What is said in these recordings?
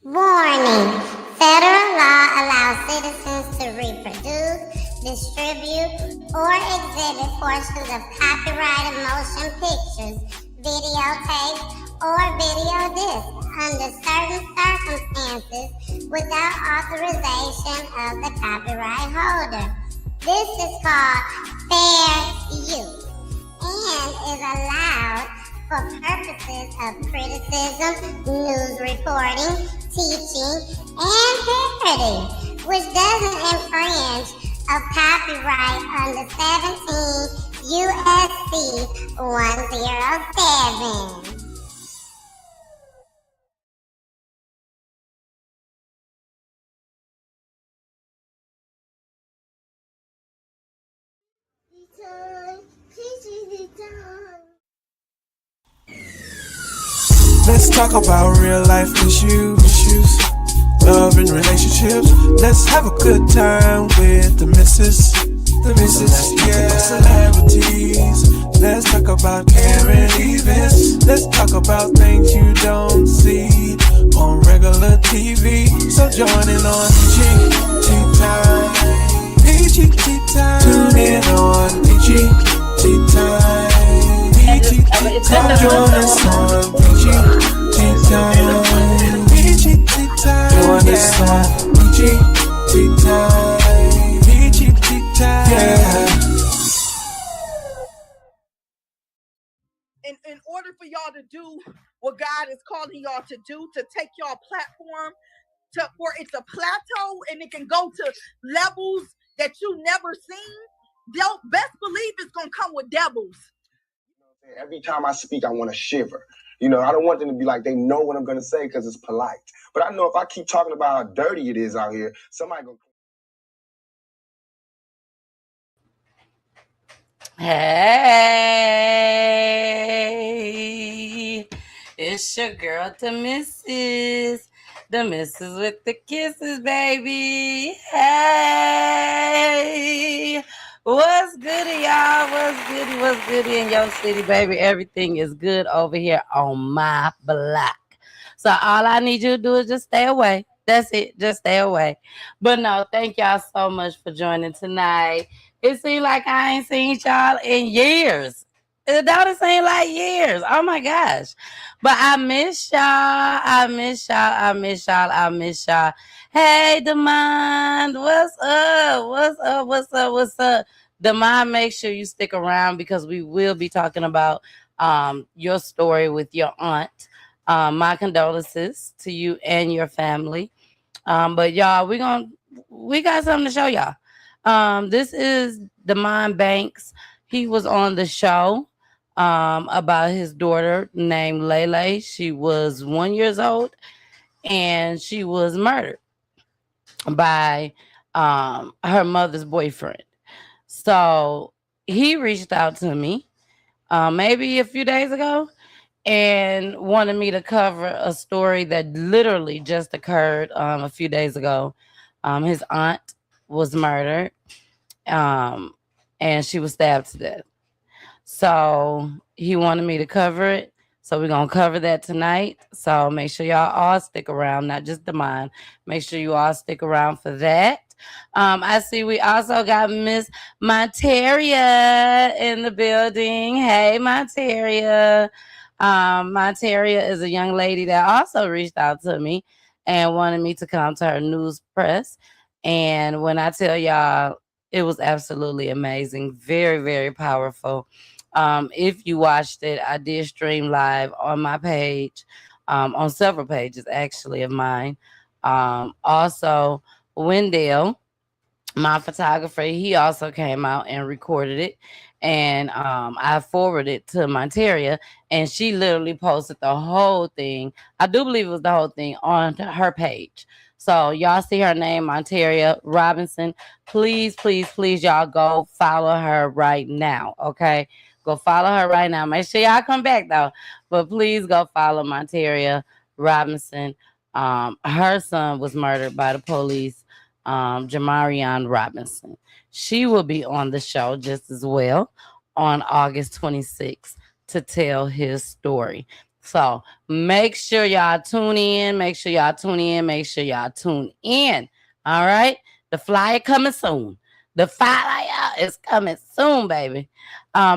Warning: federal law allows citizens to reproduce, distribute, or exhibit portions of copyrighted motion pictures, videotapes, or video discs under certain circumstances without authorization of the copyright holder. This is called fair use and is allowed for purposes of criticism, news reporting, teaching, and parody, which doesn't infringe of copyright under 17 USC 107. Let's talk about real life issues, love and relationships. Let's have a good time with the missus, yeah. Celebrities. Let's talk about caring events. Let's talk about things you don't see on regular TV. So join in on Time. Peachy Time. Tune in on Peachy Time. Come join us on Peachy Time. Join us on Peachy Time. Yeah. In order for y'all to do what God is calling y'all to do, to take y'all platform to where it's a plateau and it can go to levels that you never seen, they'll best believe it's gonna come with devils. Every time I speak, I want to shiver. I don't want them to be like they know what I'm going to say because it's polite. But I know if I keep talking about how dirty it is out here, somebody going to... Hey, it's your girl, the missus with the kisses, baby. Hey, what's goody, y'all? What's goody in your city, baby? Everything is good over here on my block. So all I need you to do is just stay away. That's it. Just stay away. But no, thank y'all so much for joining tonight. It seems like I ain't seen y'all in years. It don't seem like years. Oh my gosh. But I miss y'all. I miss y'all. Hey, Demand. What's up? Demand, make sure you stick around because we will be talking about your story with your aunt. My condolences to you and your family. But y'all, we got something to show y'all. This is Demond Banks. He was on the show about his daughter named Lele. She was 1 year old and she was murdered by her mother's boyfriend. So he reached out to me maybe a few days ago and wanted me to cover a story that literally just occurred a few days ago. His aunt was murdered and she was stabbed to death. So he wanted me to cover it. So we're going to cover that tonight. So make sure y'all all stick around, not just the mind. Make sure you all stick around for that. I see we also got Miss Monteria in the building. Hey, Monteria. Monteria is a young lady that also reached out to me and wanted me to come to her news press. And when I tell y'all, it was absolutely amazing. Very, very powerful. If you watched it, I did stream live on my page, on several pages actually of mine. Also, Wendell, my photographer, he also came out and recorded it. And I forwarded it to Monteria, and she literally posted the whole thing. I do believe it was the whole thing on her page. So y'all see her name, Monteria Robinson. Please, y'all go follow her right now. Okay. Go follow her right now. Make sure y'all come back though. But please go follow Monteria Robinson. Her son was murdered by the police, Jamarion Robinson. She will be on the show just as well on August 26th to tell his story. So make sure y'all tune in. Make sure y'all tune in. Make sure y'all tune in. All right. The flyer coming soon. The flyer is coming soon, baby.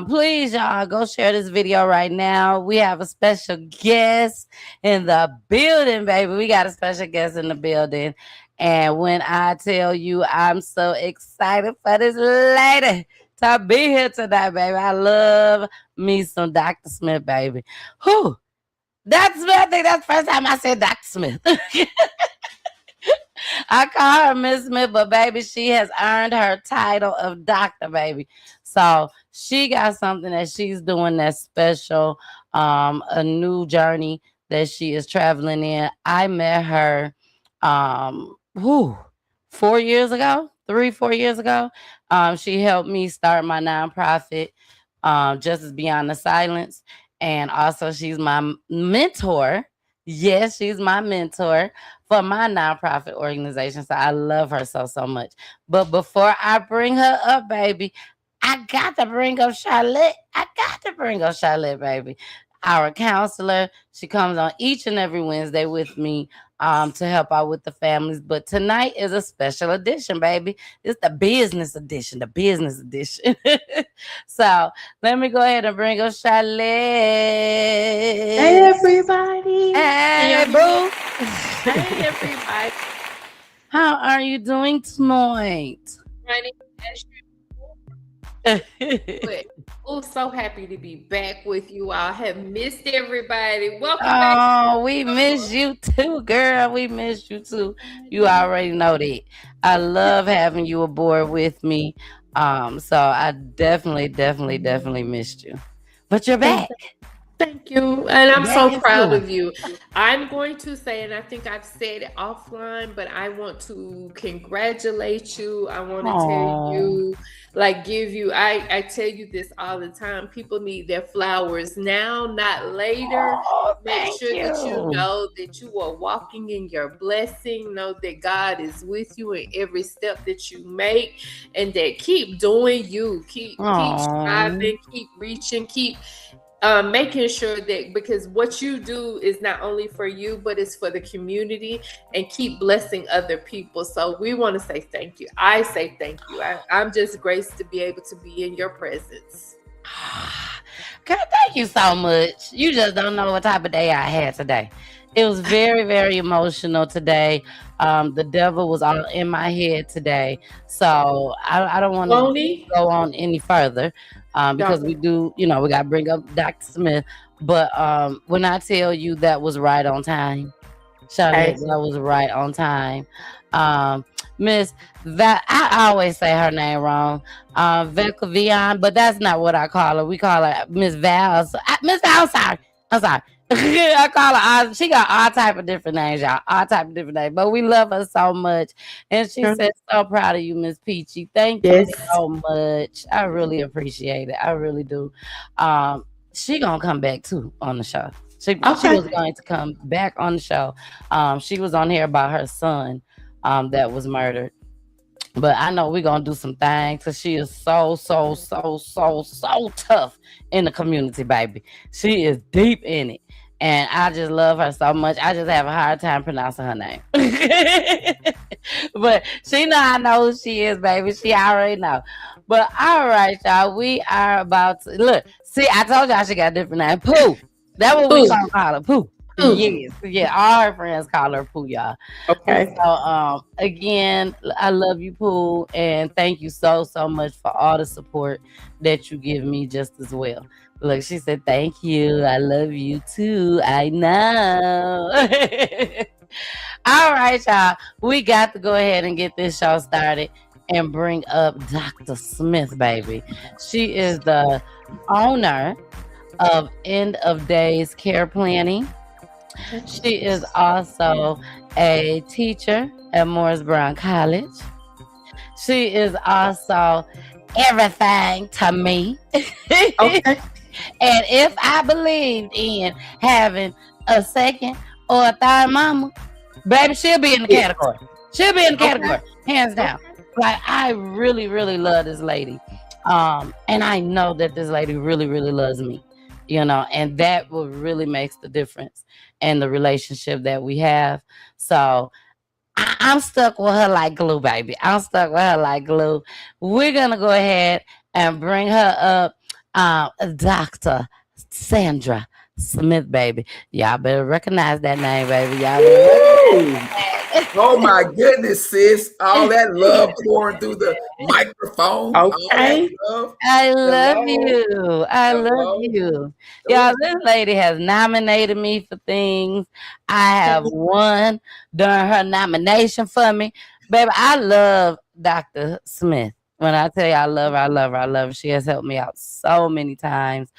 Please, y'all, go share this video right now. We have a special guest in the building, baby. We got a special guest in the building. And when I tell you, I'm so excited for this lady to be here tonight, baby. I love me some Dr. Smith, baby. Whew. Dr. Smith, I think that's the first time I said Dr. Smith. I call her Miss Smith, but baby, she has earned her title of doctor, baby. So she got something that she's doing that's special, a new journey that she is traveling in. I met her 4 years ago, 4 years ago. She helped me start my nonprofit, Justice Beyond the Silence. And also she's my mentor. Yes, she's my mentor for my nonprofit organization. So I love her so much. But before I bring her up, baby, I got to bring up Charlotte. Baby. Our counselor. She comes on each and every Wednesday with me to help out with the families. But tonight is a special edition, baby. It's the business edition. So let me go ahead and bring up Charlotte. Hey, everybody. Hey, boo. Hey, everybody. How are you doing tonight? Running. Oh, so happy to be back with you. I have missed everybody. Welcome back. Oh, we miss you too, girl. We miss you too. You already know that. I love having you aboard with me. So I definitely missed you. But you're back. Thank you. And I'm so proud of you. I'm going to say, and I think I've said it offline, but I want to congratulate you. I want to tell you, give you, I tell you this all the time. People need their flowers now, not later. Make sure that you know that you are walking in your blessing. Know that God is with you in every step that you make, and that keep doing you. Keep striving, keep reaching, keep making sure that, because what you do is not only for you, but it's for the community, and keep blessing other people. So we want to say thank you. I say thank you. I'm just graced to be able to be in your presence. God, thank you so much. You just don't know what type of day I had today. It was very emotional today. The devil was all in my head today. So I don't want to go on any further. Because we do, we got to bring up Dr. Smith. But when I tell you that was right on time, Charlotte, that was right on time. Miss I always say her name wrong. Vecca Vion, but that's not what I call her. We call her Miss Val. Miss Val, I'm sorry. I call her, she got all type of different names, y'all. All type of different names. But we love her so much. And she said, so proud of you, Miss Peachy. Thank you so much. I really appreciate it. I really do. She gonna come back too on the show. She was going to come back on the show. She was on here about her son that was murdered. But I know we're gonna do some things, because she is so tough in the community, baby. She is deep in it. And I just love her so much. I just have a hard time pronouncing her name. But she I know who she is, baby. She already know. But all right, y'all. We are about to look. See, I told y'all she got a different name. Pooh. That's what we gonna call her. Pooh. Yes. Yeah, all her friends call her Pooh, y'all. Okay. And so again, I love you, Pooh, and thank you so much for all the support that you give me just as well. Look, she said, thank you. I love you too. I know. All right, y'all. We got to go ahead and get this show started and bring up Dr. Smith, baby. She is the owner of End of Days Care Planning. She is also a teacher at Morris Brown College. She is also everything to me. Okay. And if I believed in having a second or a third mama, baby, she'll be in the category. She'll be in the category, hands down. Like, I really love this lady. And I know that this lady really loves me. you know, and that will really makes the difference in the relationship that we have. So I'm stuck with her like glue, baby. I'm stuck with her like glue. We're gonna go ahead and bring her up, Dr. Sandra Smith, baby. Y'all better recognize that name, baby. Y'all better recognize that. Oh my goodness, sis. All that love pouring through the microphone. All that love. I love Hello. you. I love Hello. you. Y'all, this lady has nominated me for things. I have won during her nomination for me. Baby, I love Dr. Smith. When I tell you I love her, I love her, I love her. She has helped me out so many times.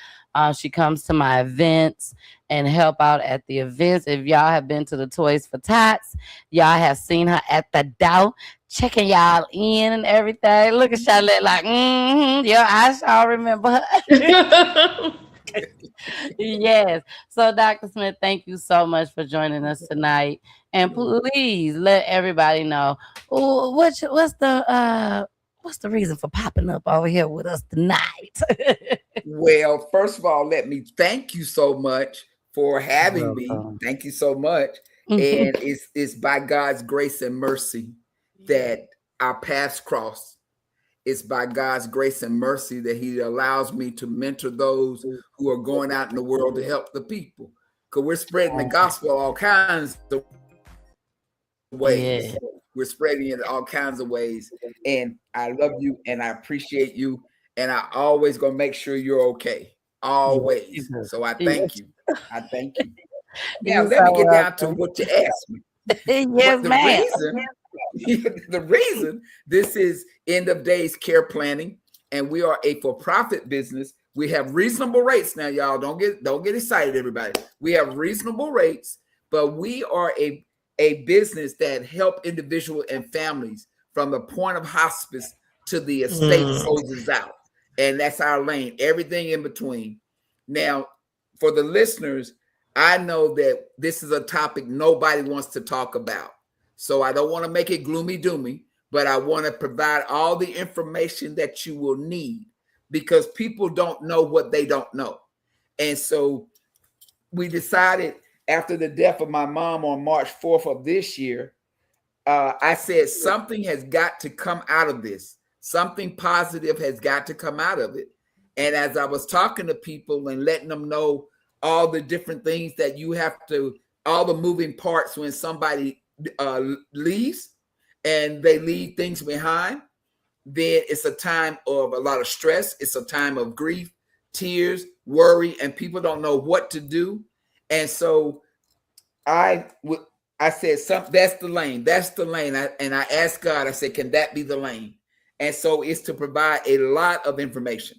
She comes to my events and help out at the events. If y'all have been to the Toys for Tots, y'all have seen her at the door checking y'all in and everything. Look at Charlotte like, yeah, I shall remember her. Yes. So, Dr. Smith, thank you so much for joining us tonight. And please let everybody know what's the reason for popping up over here with us tonight. Well, first of all, let me thank you so much for having me. Thank you so much. And it's by God's grace and mercy that our paths cross. It's by God's grace and mercy that he allows me to mentor those who are going out in the world to help the people. Because we're spreading the gospel all kinds of ways. Yeah. We're spreading it all kinds of ways. And I love you and I appreciate you. And I always gonna make sure you're okay. Always. So I thank you. I thank you. Now let me get down to what you asked me. Yes, ma'am. The reason this is end of days care planning, and we are a for-profit business. We have reasonable rates now, y'all. Don't get excited, everybody. We have reasonable rates, but we are a business that help individuals and families from the point of hospice to the estate closes out. And that's our lane, everything in between. Now, for the listeners, I know that this is a topic nobody wants to talk about. So I don't want to make it gloomy doomy, but I want to provide all the information that you will need because people don't know what they don't know. And so we decided after the death of my mom on March 4th of this year, I said something has got to come out of this. Something positive has got to come out of it. And as I was talking to people and letting them know all the different things that you have to, all the moving parts when somebody leaves and they leave things behind, then it's a time of a lot of stress. It's a time of grief, tears, worry, and people don't know what to do. And so I said, that's the lane. That's the lane. And I asked God, I said, can that be the lane? And so it's to provide a lot of information.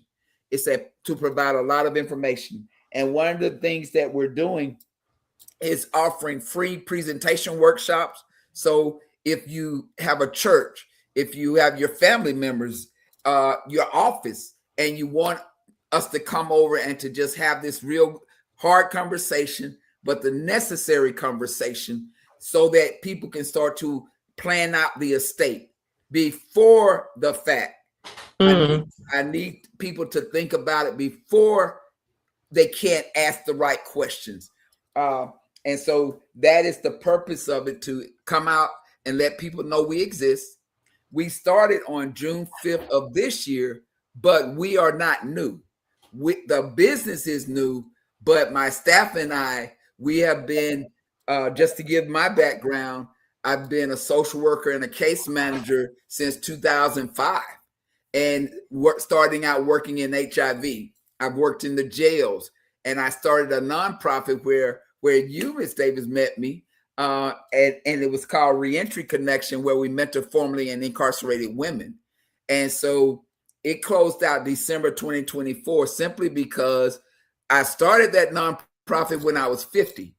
It's to provide a lot of information. And one of the things that we're doing is offering free presentation workshops. So if you have a church, if you have your family members, your office, and you want us to come over and to just have this real hard conversation, but the necessary conversation so that people can start to plan out the estate before the fact. I need people to think about it before they can't ask the right questions. And so that is the purpose of it, to come out and let people know we exist. We started on June 5th of this year, but we are not new. The business is new, but my staff and I, we have been, just to give my background, I've been a social worker and a case manager since 2005 and starting out working in HIV. I've worked in the jails, and I started a nonprofit where you, Ms. Davis, met me, and it was called Reentry Connection, where we mentor formerly and incarcerated women. And so it closed out December 2024 simply because I started that nonprofit when I was 50.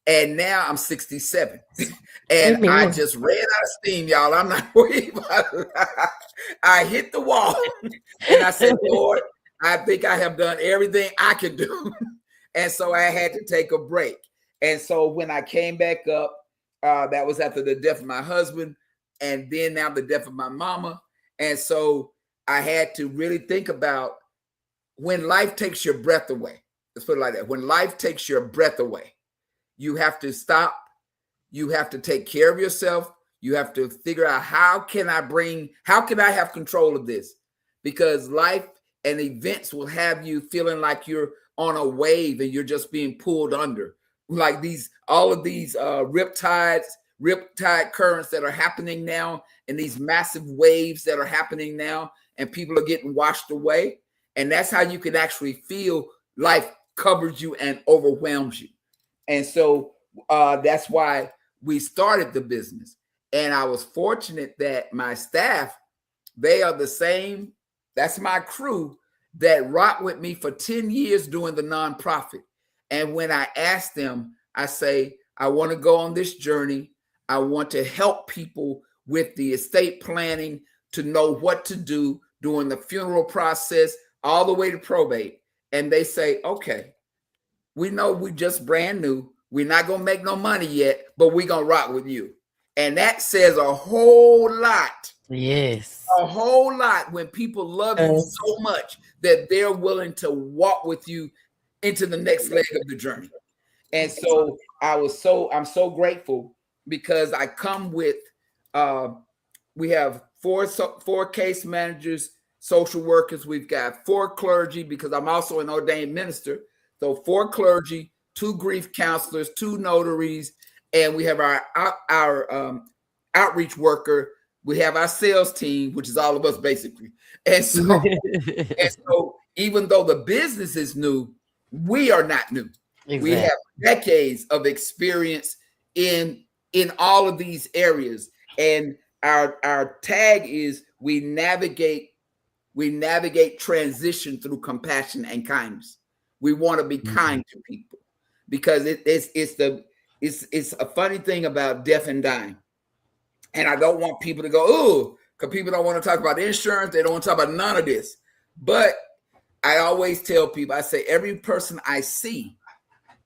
And now I'm 67. And Amen. I just ran out of steam, y'all. I'm not worried about it. I hit the wall. And I said, Lord, I think I have done everything I can do. And so I had to take a break. And so when I came back up, that was after the death of my husband, and then now the death of my mama. And so I had to really think about when life takes your breath away. let's put it like that. When life takes your breath away, you have to stop. You have to take care of yourself. You have to figure out how can I have control of this? Because life and events will have you feeling like you're on a wave and you're just being pulled under. Like all of these riptide currents that are happening now, and these massive waves that are happening now, and people are getting washed away. And that's how you can actually feel life covers you and overwhelms you. And so that's why we started the business. And I was fortunate that my staff, they are the same. That's my crew that rocked with me for 10 years doing the nonprofit. And when I asked them, I say, I want to go on this journey. I want to help people with the estate planning, to know what to do during the funeral process, all the way to probate. And they say, okay, we know we just brand new. We're not going to make no money yet, but we're going to rock with you. And that says a whole lot. Yes. A whole lot when people love you so much that they're willing to walk with you into the next leg of the journey. And so I'm so grateful, because I come with, we have four case managers, social workers. We've got 4 clergy, because I'm also an ordained minister. So 4 clergy, 2 grief counselors, 2 notaries, and we have our outreach worker. We have our sales team, which is all of us basically. And so, even though the business is new, we are not new. Exactly. We have decades of experience in all of these areas. And our tag is we navigate transition through compassion and kindness. We want to be kind to people, because it's a funny thing about death and dying. And I don't want people to go, oh, because people don't want to talk about insurance. They don't want to talk about none of this. But I always tell people, I say, every person I see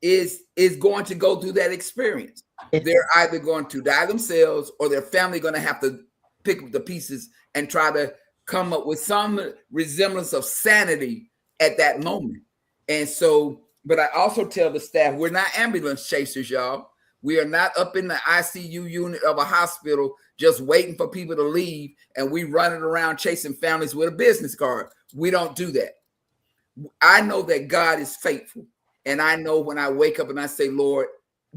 is going to go through that experience. They're either going to die themselves, or their family going to have to pick up the pieces and try to come up with some resemblance of sanity at that moment. And so, but I also tell the staff, we're not ambulance chasers, y'all. We are not up in the ICU unit of a hospital just waiting for people to leave, and we running around chasing families with a business card. We don't do that. I know that God is faithful. And I know when I wake up and I say, Lord,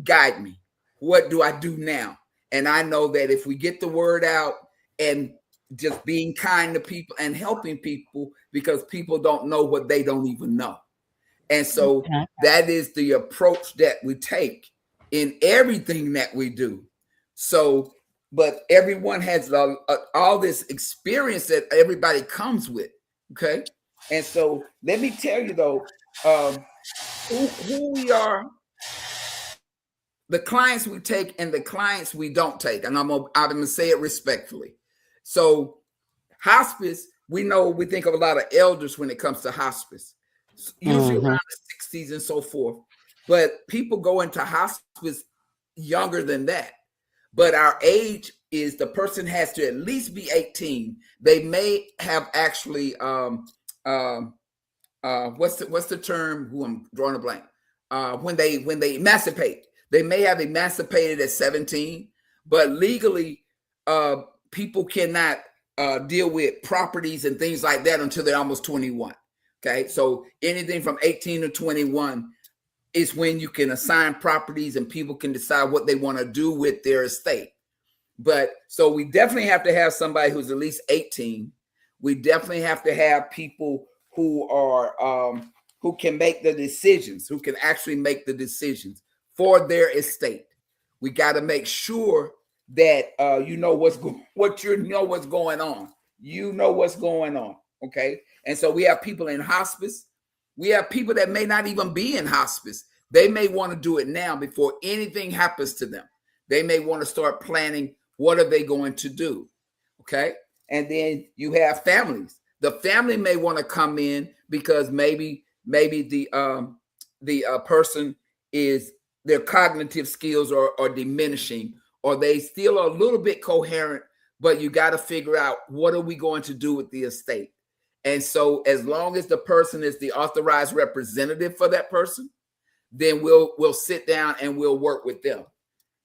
guide me. What do I do now? And I know that if we get the word out and just being kind to people and helping people, because people don't know what they don't even know. And so that is the approach that we take in everything that we do. So, but everyone has all this experience that everybody comes with. Okay. And so let me tell you though, who we are, the clients we take and the clients we don't take. And I'm going to say it respectfully. So hospice, we think of a lot of elders when it comes to hospice, usually around the 60s and so forth. But people go into hospice younger than that. But our age is the person has to at least be 18. They may have actually, what's the term? Who I'm drawing a blank. When they emancipate, they may have emancipated at 17, but legally, people cannot deal with properties and things like that until they're almost 21. Okay, so anything from 18 to 21 is when you can assign properties and people can decide what they want to do with their estate. But so we definitely have to have somebody who's at least 18. We definitely have to have people who are who can make the decisions, who can actually make the decisions for their estate. We got to make sure that you know what's going on. You know what's going on. Okay. And so we have people in hospice. We have people that may not even be in hospice. They may want to do it now before anything happens to them. They may want to start planning, what are they going to do? Okay. And then you have families. The family may want to come in because maybe the person is, their cognitive skills are diminishing, or they still are a little bit coherent, but you got to figure out, what are we going to do with the estate? And so as long as the person is the authorized representative for that person, then we'll sit down and we'll work with them.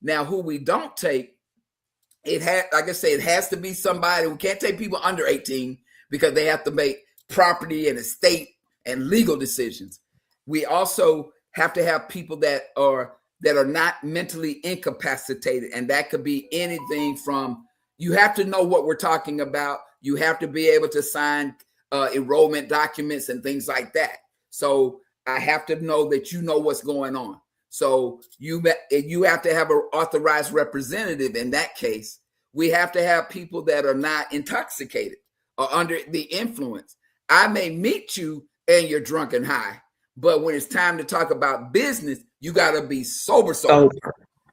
Now, who we don't take, like I say, it has to be somebody. We can't take people under 18 because they have to make property and estate and legal decisions. We also have to have people that are not mentally incapacitated, and that could be anything from, you have to know what we're talking about. You have to be able to sign enrollment documents and things like that. So I have to know that you know what's going on. So you have to have an authorized representative. In that case, we have to have people that are not intoxicated or under the influence. I may meet you and you're drunk and high, but when it's time to talk about business, you got to be sober.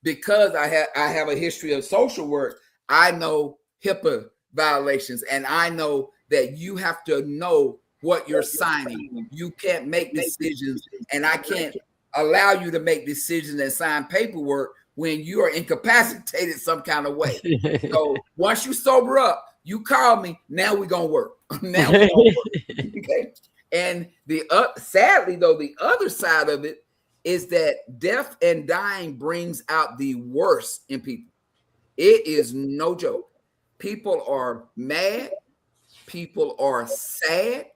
Because I have a history of social work, I know HIPAA violations, and I know that you have to know what you're signing. You can't make decisions, and I can't allow you to make decisions and sign paperwork when you are incapacitated some kind of way. So once you sober up, you call me. Now we're gonna work. Now we're gonna work. Okay. And sadly though, the other side of it is that death and dying brings out the worst in people. It is no joke. People are mad. People are sad.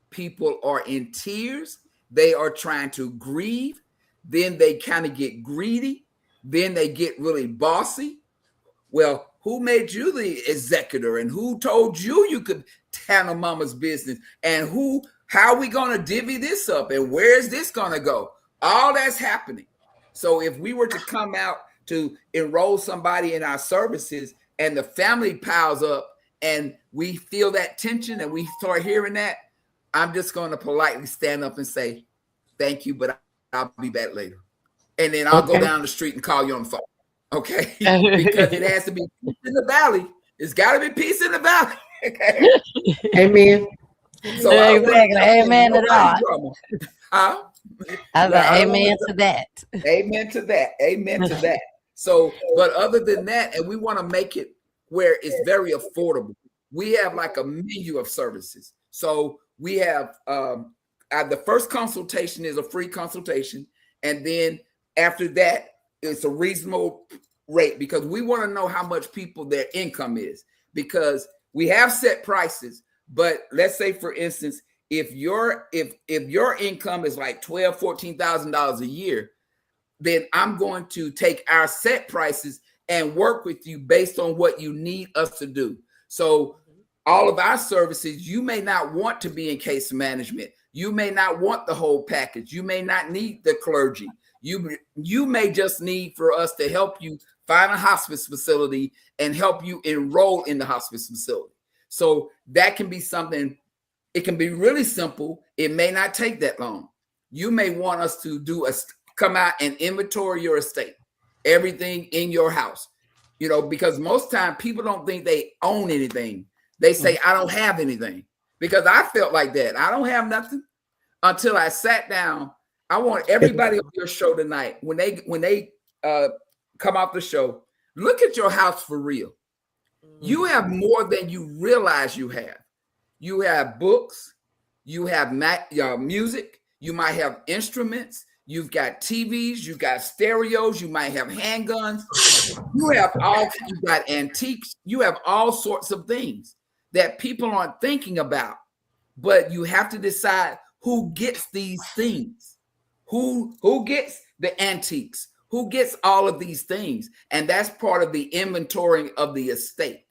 People are in tears. They are trying to grieve. Then they kind of get greedy. Then they get really bossy. Well, who made you the executor, and who told you could handle mama's business, and how are we going to divvy this up, and where is this going to go? All that's happening. So if we were to come out to enroll somebody in our services and the family piles up and we feel that tension and we start hearing that, I'm just going to politely stand up and say, thank you, but I'll be back later. And then I'll go down the street and call you on the phone. Okay. Because it has to be peace in the valley. It's got to be peace in the valley. Okay. Amen. So exactly. Amen to that. Huh? I was like, amen to that. Amen to that. Amen to that. So, but other than that, and we want to make it where it's very affordable. We have like a menu of services. So we have the first consultation is a free consultation, and then after that, it's a reasonable rate because we want to know how much people their income is, because we have set prices. But let's say, for instance, if your income is like $12,000-$14,000 a year, then I'm going to take our set prices and work with you based on what you need us to do. So all of our services, you may not want to be in case management. You may not want the whole package. You may not need the clergy. You may just need for us to help you find a hospice facility and help you enroll in the hospice facility. So that can be something. It can be really simple. It may not take that long. You may want us to come out and inventory your estate, everything in your house, because most time people don't think they own anything. They say, I don't have anything, because I felt like that. I don't have nothing until I sat down. I want everybody on your show tonight, when they come off the show, look at your house for real. You have more than you realize you have. You have books, you have music, you might have instruments, you've got TVs, you've got stereos, you might have handguns, you've got antiques, you have all sorts of things that people aren't thinking about. But you have to decide who gets these things, who gets the antiques, who gets all of these things. And that's part of the inventorying of the estate.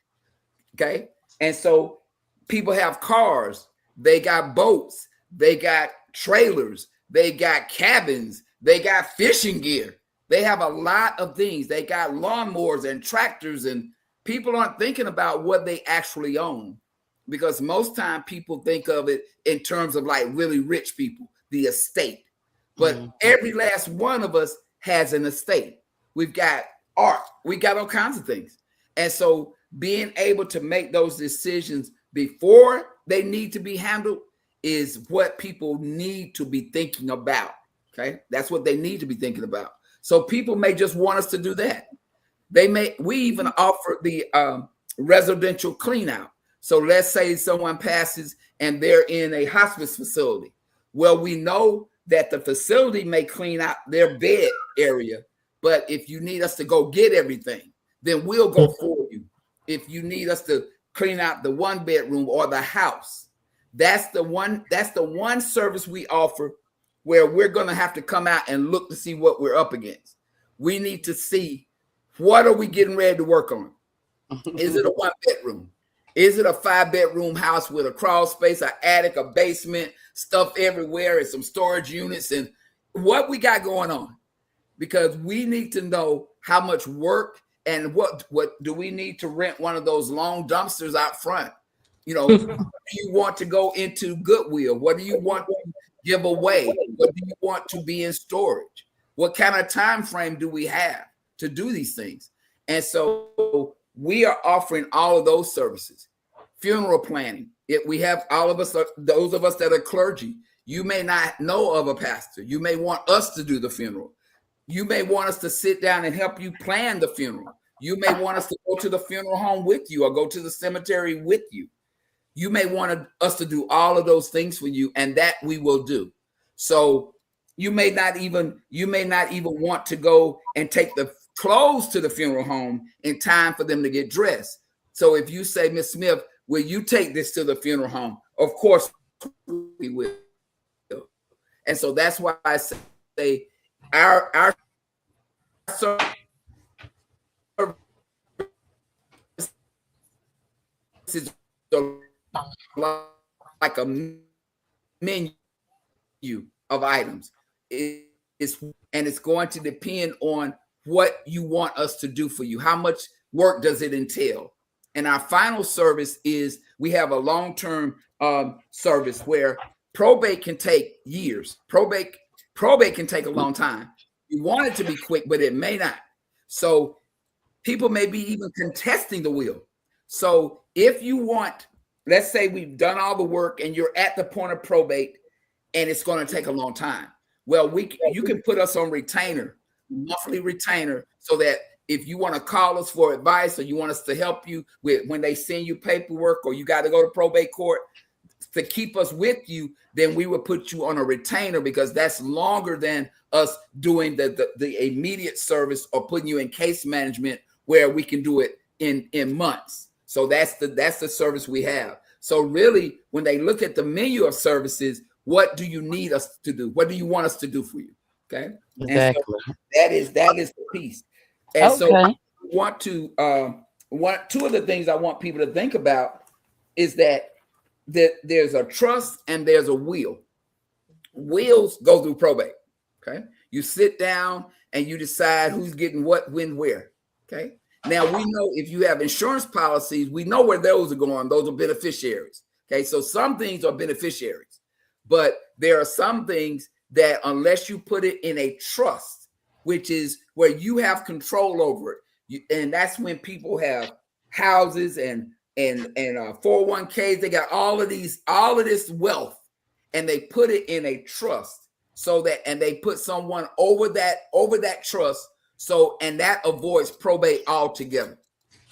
Okay. And so people have cars, they got boats, they got trailers, they got cabins, they got fishing gear. They have a lot of things. They got lawnmowers and tractors, and people aren't thinking about what they actually own, because most time people think of it in terms of like really rich people, the estate. But every last one of us has an estate. We've got art, we got all kinds of things. And so being able to make those decisions before they need to be handled is what people need to be thinking about. Okay, that's what they need to be thinking about. So people may just want us to do that. We even offer the residential clean out. So let's say someone passes and they're in a hospice facility. Well, we know that the facility may clean out their bed area, but if you need us to go get everything, then we'll go for you. If you need us to clean out the 1 bedroom or the house, that's the one service we offer where we're going to have to come out and look to see what we're up against. We need to see, what are we getting ready to work on? Is it a 1 bedroom? Is it a 5 bedroom house with a crawl space, an attic, a basement, stuff everywhere, and some storage units, and what we got going on? Because we need to know how much work and what do we need to rent one of those long dumpsters out front? You know, do you want to go into Goodwill? What do you want to give away? What do you want to be in storage? What kind of time frame do we have to do these things? And so we are offering all of those services. Funeral planning. We have all of us, those of us that are clergy. You may not know of a pastor. You may want us to do the funeral. You may want us to sit down and help you plan the funeral. You may want us to go to the funeral home with you or go to the cemetery with you. You may want us to do all of those things for you, and that we will do. So you may not even want to go and take the clothes to the funeral home in time for them to get dressed. So if you say, Miss Smith, will you take this to the funeral home? Of course we will. And so that's why I say our service is like a menu of items. It's going to depend on what you want us to do for you. How much work does it entail? And our final service is we have a long-term service where probate can take years. Probate can take a long time. You want it to be quick, but it may not. So people may be even contesting the will. So if you want, let's say we've done all the work and you're at the point of probate and it's going to take a long time. Well, you can put us on retainer, monthly retainer, so that if you want to call us for advice or you want us to help you with when they send you paperwork or you got to go to probate court to keep us with you, then we will put you on a retainer, because that's longer than us doing the immediate service or putting you in case management where we can do it in months. So that's the service we have. So really, when they look at the menu of services, what do you need us to do? What do you want us to do for you? Okay. Exactly. So that is the piece. And so I want to two of the things I want people to think about is that there's a trust and there's a will. Wills go through probate. Okay. You sit down and you decide who's getting what, when, where. Okay. Now we know if you have insurance policies, we know where those are going. Those are beneficiaries. Okay. So some things are beneficiaries, but there are some things that unless you put it in a trust, which is where you have control over it. And that's when people have houses and 401ks. They got all of this wealth, and they put it in a trust and they put someone over that trust. And that avoids probate altogether.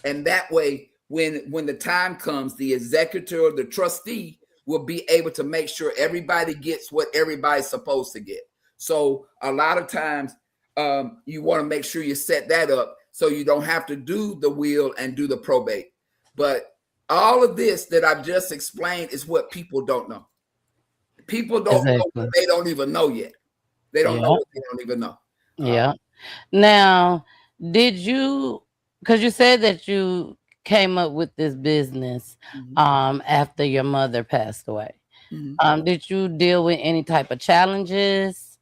And that way, when the time comes, the executor or the trustee will be able to make sure everybody gets what everybody's supposed to get. So a lot of times you want to make sure you set that up so you don't have to do the will and do the probate. But all of this that I've just explained is what people don't know. People don't know what they don't even know yet. They don't know what they don't even know. Yeah. Now, because you said that you came up with this business after your mother passed away. Did you deal with any type of challenges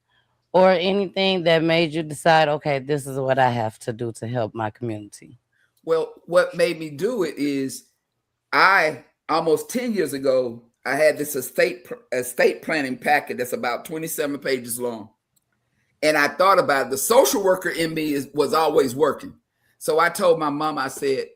or anything that made you decide, okay, this is what I have to do to help my community? Well, what made me do it is almost 10 years ago, I had this estate planning packet that's about 27 pages long. And I thought about it. The social worker in me was always working. So I told my mom, I said,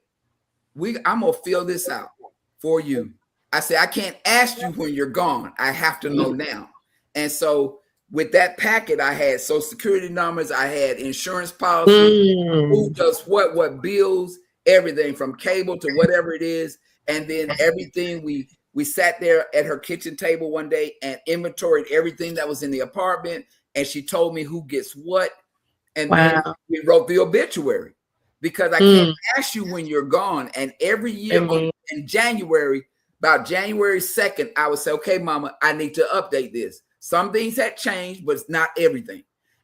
I'm going to fill this out for you. I said, I can't ask you when you're gone. I have to know now. And so with that packet, I had social security numbers. I had insurance policies, who does what bills, everything from cable to whatever it is. And then everything We sat there at her kitchen table one day and inventoried everything that was in the apartment. And she told me who gets what. And then we wrote the obituary, because I can't ask you when you're gone. And every year in January, about January 2nd, I would say, okay, mama, I need to update this. Some things had changed, but it's not everything.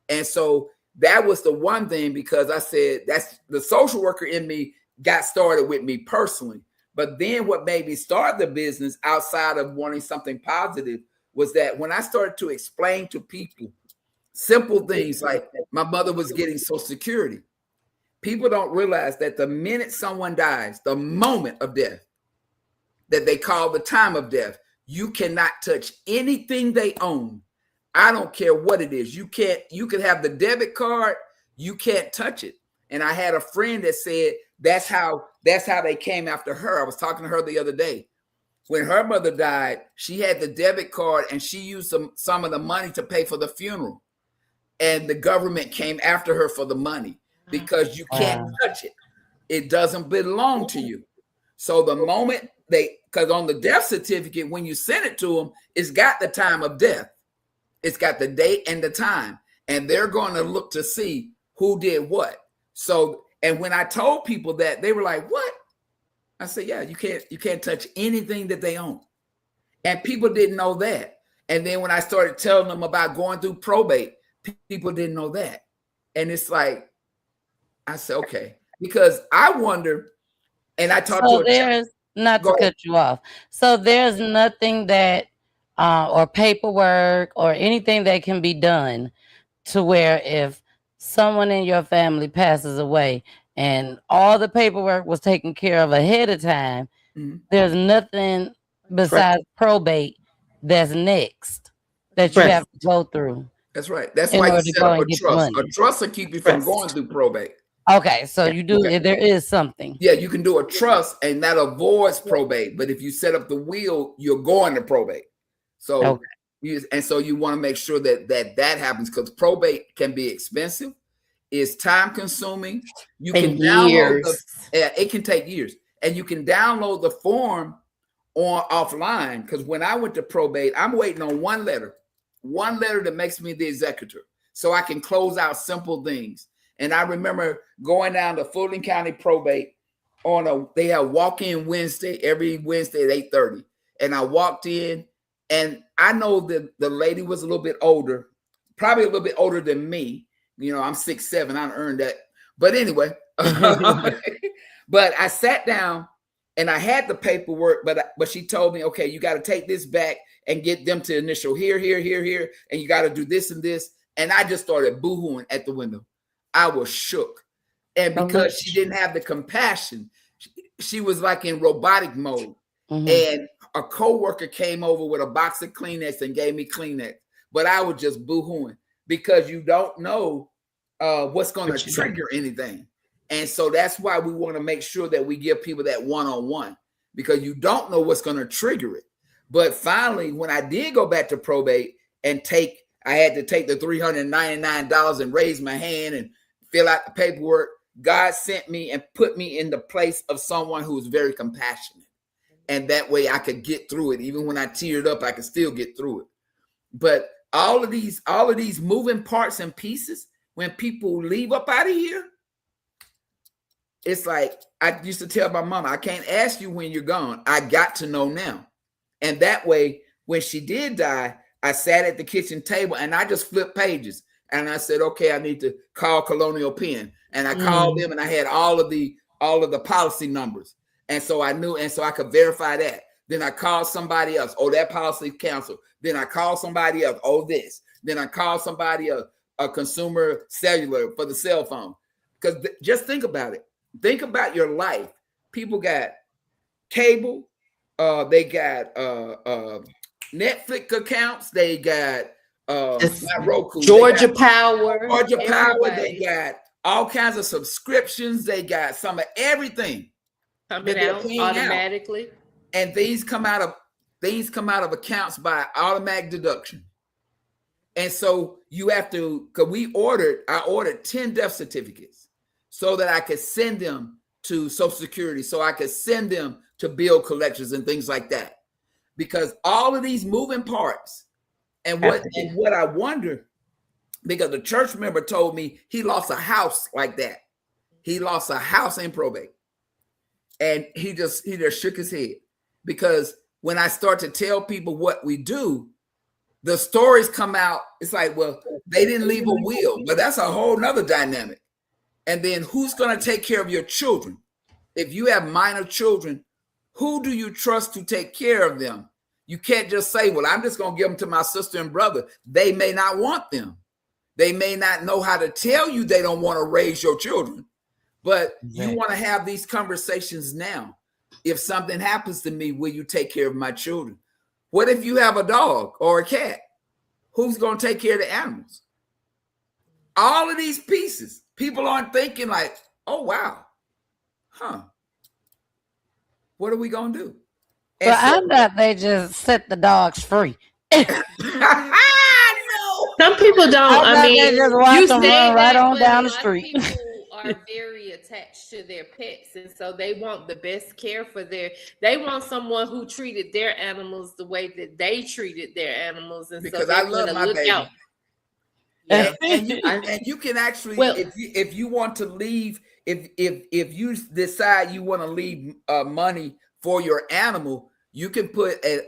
And so that was the one thing, because I said that's the social worker in me got started with me personally. But then what made me start the business outside of wanting something positive was that when I started to explain to people simple things like my mother was getting Social Security, people don't realize that the minute someone dies, the moment of death that they call the time of death, you cannot touch anything they own. I don't care what it is. You can have the debit card, you can't touch it. And I had a friend that said that's how they came after her. I was talking to her the other day. When her mother died, she had the debit card and she used some of the money to pay for the funeral. And the government came after her for the money because you can't touch it. It doesn't belong to you. So the moment because on the death certificate, when you send it to them, it's got the time of death. It's got the date and the time. And they're going to look to see who did what. So, and when I told people that, they were like, what? I said, yeah, you can't touch anything that they own. And people didn't know that. And then when I started telling them about going through probate, people didn't know that. And it's like, I said, okay, because I wonder, and I talked to there's not to cut you off. So there's nothing that, or paperwork or anything that can be done to where if someone in your family passes away and all the paperwork was taken care of ahead of time, there's nothing besides probate that's next that you have to go through. That's right. That's why you set up a trust. A trust will keep you from going through probate. Okay, so you do. Okay. There is something. Yeah, you can do a trust, and that avoids probate. But if you set up the will, you're going to probate. So, so you want to make sure that happens, because probate can be expensive. It's time consuming. You can download it can take years, and you can download the form offline. Because when I went to probate, I'm waiting on one letter that makes me the executor, so I can close out simple things. And I remember going down to Fulton County Probate they have walk-in Wednesday, every Wednesday at 8:30. And I walked in, and I know that the lady was a little bit older, probably a little bit older than me. You know, I'm 6'7", I earned that. But anyway, but I sat down and I had the paperwork, but she told me, okay, you got to take this back and get them to initial here, and you got to do this and this. And I just started boohooing at the window. I was shook. And because she didn't have the compassion, she was like in robotic mode. And a coworker came over with a box of Kleenex and gave me Kleenex. But I was just boohooing, because you don't know what's going to trigger anything. And so that's why we want to make sure that we give people that one-on-one, because you don't know what's going to trigger it. But finally, when I did go back to probate and I had to take the $399 and raise my hand and fill out the paperwork, God sent me and put me in the place of someone who was very compassionate. And that way I could get through it. Even when I teared up, I could still get through it. But all of these moving parts and pieces, when people leave up out of here, it's like I used to tell my mama, I can't ask you when you're gone. I got to know now. And that way, when she did die, I sat at the kitchen table and I just flipped pages. And I said, okay, I need to call Colonial Penn. And I called them, and I had all of the policy numbers. And so I knew, and so I could verify that. Then I called somebody else. Oh, that policy canceled. Then I called somebody else. Oh, this. Then I called somebody else, a consumer cellular for the cell phone. Because just think about it. Think about your life. People got cable. They got Netflix accounts. They got Roku. Georgia Power. They got all kinds of subscriptions. They got some of everything coming out automatically. And these come out of accounts by automatic deduction. And so you have to, because I ordered 10 death certificates so that I could send them to Social Security, so I could send them to bill collectors and things like that. because all of these moving parts, and what I wonder, because the church member told me he lost a house like that. He lost a house in probate. And he just shook his head, because when I start to tell people what we do, the stories come out. It's like, well, they didn't leave a will, but that's a whole nother dynamic. And then who's going to take care of your children? If you have minor children, who do you trust to take care of them? You can't just say, well, I'm just going to give them to my sister and brother. They may not want them. They may not know how to tell you they don't want to raise your children, but you want to have these conversations now. If something happens to me, will you take care of my children? What if you have a dog or a cat? Who's going to take care of the animals? All of these pieces, people aren't thinking like, oh, wow. What are we going to do? And Well, I thought they just set the dogs free. No. Some people don't. I mean, they just watch you them say run right that, on but down a the lot of street. people are very attached to their pets, and so they want the best care for they want someone who treated their animals the way that they treated their animals, and because so I love my baby. Out. Yeah. And you can actually, if you want to leave, if you decide you want to leave money for your animal, you can put an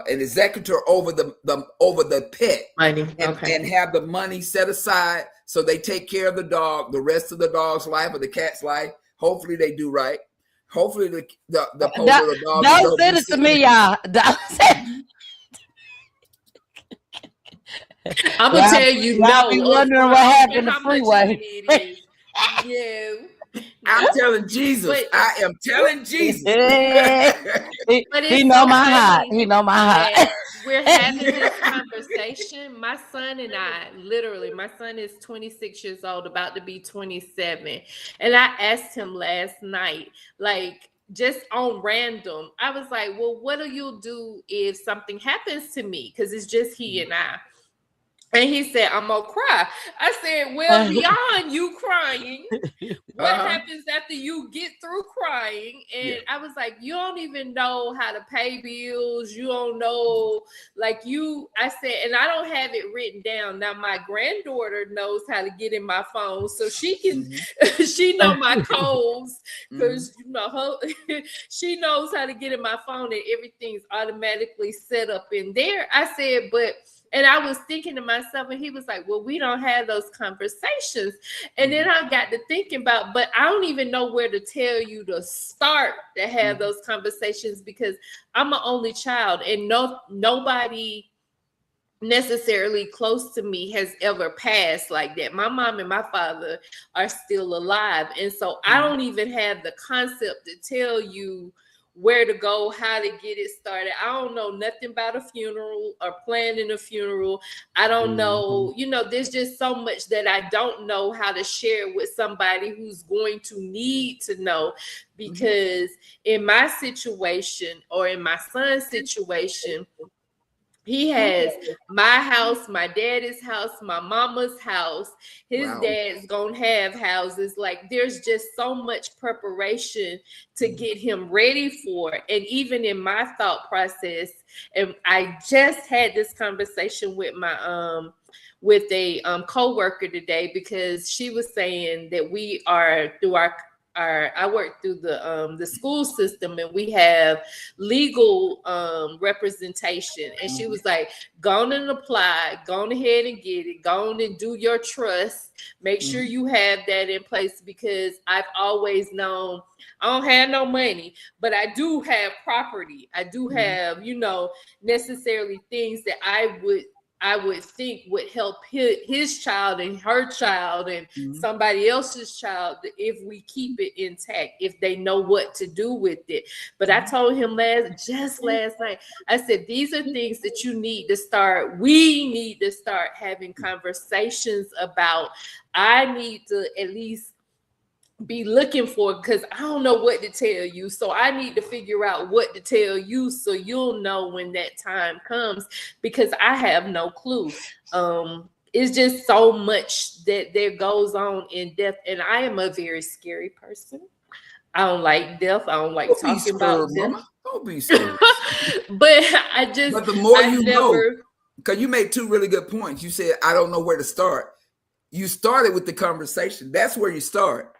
executor over the pet money, and have the money set aside so they take care of the dog, the rest of the dog's life or the cat's life. Hopefully they do right. Hopefully the dog. Don't send it to me, y'all. I'm gonna tell you, y'all be wondering what happened to freeway. Yeah. I'm telling Jesus. I am telling Jesus. He know my heart. He know my heart. We're having this conversation. My son and I, literally, my son is 26 years old, about to be 27. And I asked him last night, like, just on random, I was like, well, what do you do if something happens to me? Because it's just he and I. And he said, I'm going to cry. I said, well, beyond you crying, what happens after you get through crying? And I was like, you don't even know how to pay bills. You don't know, I said, and I don't have it written down. Now, my granddaughter knows how to get in my phone. So she can, she know my codes because, she knows how to get in my phone and everything's automatically set up in there. I said, and I was thinking to myself, and he was like, well, we don't have those conversations. And then I got to thinking about, but I don't even know where to tell you to start to have those conversations because I'm an only child and nobody necessarily close to me has ever passed like that. My mom and my father are still alive. And so I don't even have the concept to tell you where to go, how to get it started. I don't know nothing about a funeral or planning a funeral. I don't know, there's just so much that I don't know how to share with somebody who's going to need to know, because in my situation or in my son's situation, he has my house, my daddy's house, my mama's house. His dad's gonna have houses. Like, there's just so much preparation to get him ready for it. And even in my thought process, and I just had this conversation with my with a co-worker today, because she was saying that we are through I work through the school system, and we have legal representation. And she was like, go on and apply, go on ahead and get it, go on and do your trust, make sure you have that in place, because I've always known I don't have no money, but I do have property. I do have, necessarily things that I would think would help his child and her child and somebody else's child if we keep it intact, if they know what to do with it. But I told him last night, I said, these are things that we need to start having conversations about. I need to at least be looking for, because I don't know what to tell you. So I need to figure out what to tell you so you'll know when that time comes, because I have no clue. It's just so much that there goes on in death. And I am a very scary person. I don't like death. I don't like talking about death. Don't be stupid. But the more you know, because you made two really good points. You said, I don't know where to start. You started with the conversation. That's where you start.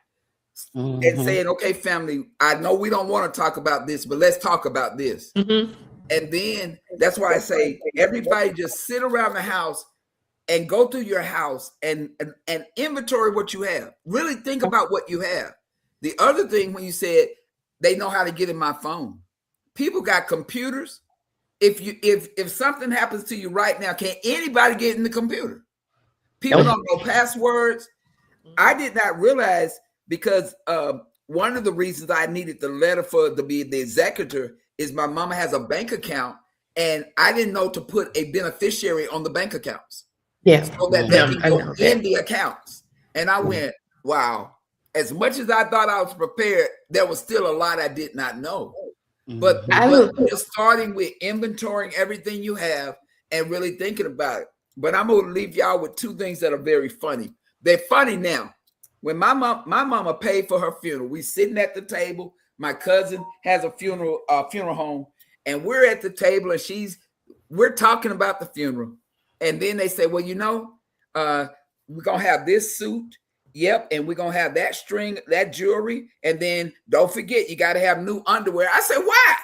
And saying, okay, family, I know we don't want to talk about this, but let's talk about this. And then that's why I say everybody just sit around the house and go through your house and inventory what you have. Really think about what you have. The other thing, when you said they know how to get in my phone, people got computers. If something happens to you right now, can anybody get in the computer? People don't know passwords. I did not realize, because one of the reasons I needed the letter to be the executor is my mama has a bank account, and I didn't know to put a beneficiary on the bank accounts. Yeah. So that they can go in the accounts. And I went, wow. As much as I thought I was prepared, there was still a lot I did not know. But just starting with inventorying everything you have and really thinking about it. But I'm going to leave y'all with two things that are very funny. They're funny now. When my mama paid for her funeral, we sitting at the table. My cousin has a funeral home, and we're at the table, and we're talking about the funeral. And then they say, well, we're going to have this suit. Yep. And we're going to have that string, that jewelry. And then don't forget, you got to have new underwear. I said, why?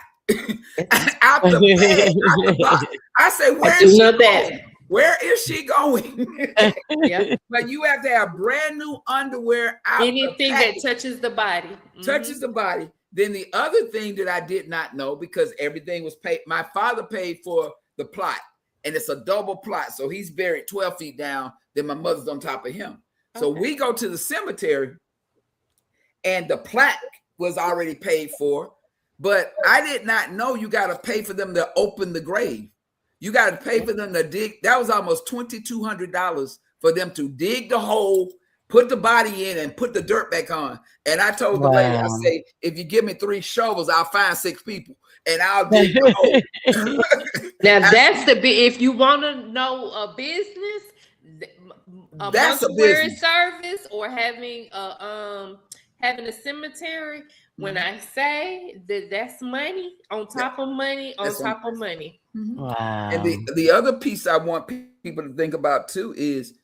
Out the bed, out the box. I said, where is she going? Where is she going? But you have to have brand new underwear. Anything that touches the body. Touches the body. Then the other thing that I did not know, because everything was paid, my father paid for the plot, and it's a double plot. So he's buried 12 feet down, then my mother's on top of him. So we go to the cemetery, and the plaque was already paid for, but I did not know you got to pay for them to open the grave. You got to pay for them to dig. That was almost $2,200 for them to dig the hole, put the body in, and put the dirt back on. And I told the lady, I say, if you give me 3 shovels, I'll find 6 people, and I'll dig the hole. Now that's if you want to know a business, a mortuary service or having a cemetery. When I say that's money on top of money on top of money. Wow. And the other piece I want people to think about too is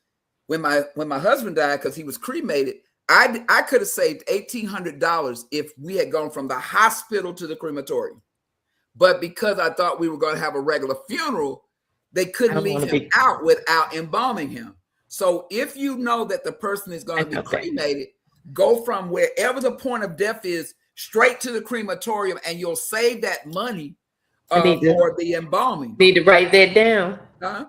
when my husband died, because he was cremated, I could have saved $1,800 if we had gone from the hospital to the crematorium. But because I thought we were going to have a regular funeral, they couldn't leave him out without embalming him. So if you know that the person is going to be cremated, go from wherever the point of death is straight to the crematorium, and you'll save that money for the embalming. Need to write that down.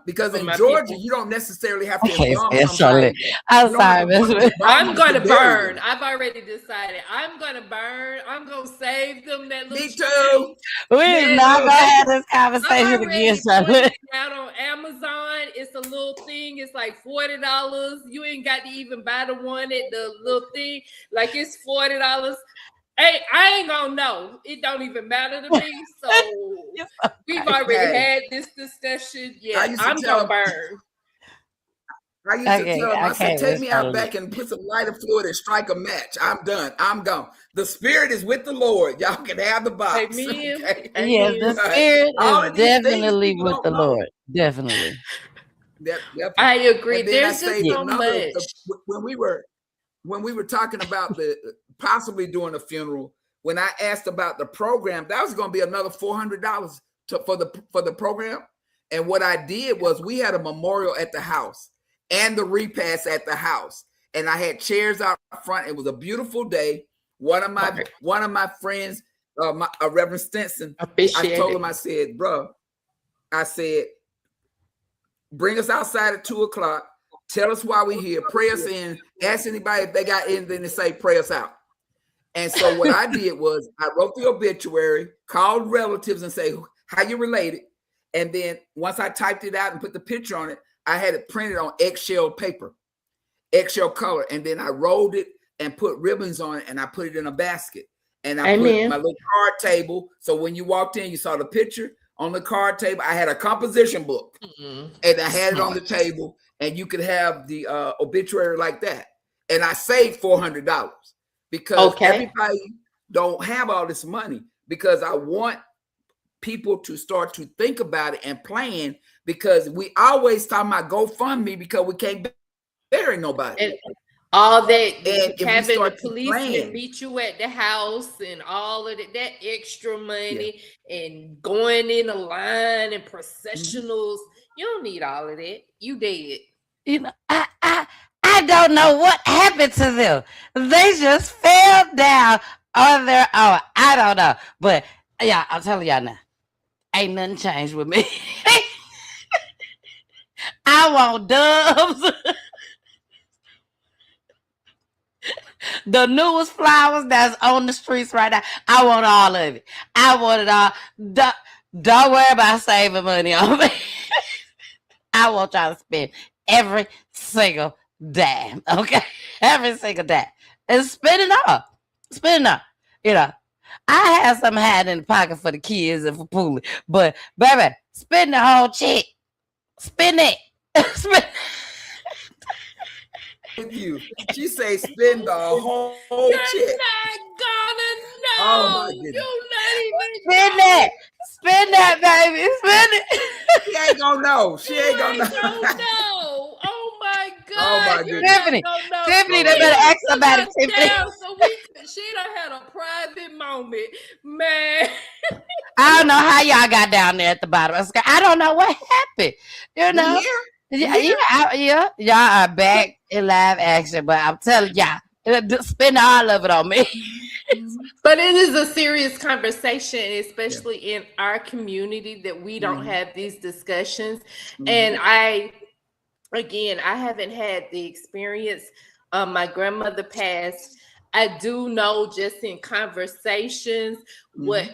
Because in Georgia, you don't necessarily have to embalm somebody. I'm sorry. I'm going to burn. I've already decided. I'm going to burn. I'm going to save them that little. Me too. We're not going to have this conversation again, Charlotte. Out on Amazon, it's a little thing. It's like $40. You ain't got to even buy the one at the little thing. Like, it's $40. Hey, I ain't gonna know. It don't even matter to me. So we've already had this discussion. Yeah, I'm gonna burn. I used to tell them, I said, take me out back and put some lighter fluid and strike a match. I'm done. I'm gone. The spirit is with the Lord. Y'all can have the box. Amen. Okay? Yes, the spirit is definitely with the Lord. Definitely. I agree. There's just so much. When we were talking about possibly doing a funeral, when I asked about the program, that was going to be another $400 for the program. And what I did was we had a memorial at the house and the repast at the house, and I had chairs out front. It was a beautiful day. One of my friends, Reverend Stinson, I told him, I said, bro, bring us outside at 2:00. Tell us why we're here. Pray us in. Ask anybody if they got anything to say. Pray us out. And so what I did was I wrote the obituary, called relatives and say, how you related? And then once I typed it out and put the picture on it, I had it printed on eggshell paper, eggshell color. And then I rolled it and put ribbons on it, and I put it in a basket. And I put my little card table. So when you walked in, you saw the picture on the card table. I had a composition book, and I had it on the table. And you could have the obituary like that. And I saved $400 because everybody don't have all this money, because I want people to start to think about it and plan, because we always talk about GoFundMe because we can't bury nobody. And all that, And having the policeman meet you at the house and all of that extra money and going in a line and processionals, you don't need all of that. You dead. You know, I don't know what happened to them. They just fell down on their own. I don't know. But yeah, I'm telling y'all now, ain't nothing changed with me. I want dubs. The newest flowers that's on the streets right now. I want all of it. I want it all. Don't worry about saving money on me. I want y'all to spend every single dime. Okay? Every single dime. And spend it all. Spend it all. You know, I have some had in the pocket for the kids and for Poolie. But, baby, spend the whole check. Spend it. Spend with you. She say spend the whole You're check. not gonna know. Oh my goodness. You're not even Spend that. Spend that, baby. Spend it. She ain't gonna know. She ain't gonna know. don't know. Oh my God. Oh my You're goodness. not Tiffany, gonna know. Tiffany, they better ask somebody, Sit Tiffany. down so she done had a private moment, man. I don't know how y'all got down there at the bottom. I don't know what happened. You know? Yeah, y'all are back in live action, but I'm telling y'all, spend all of it on me. But it is a serious conversation, especially in our community, that we don't have these discussions. And I haven't had the experience. My grandmother passed. I do know just in conversations what,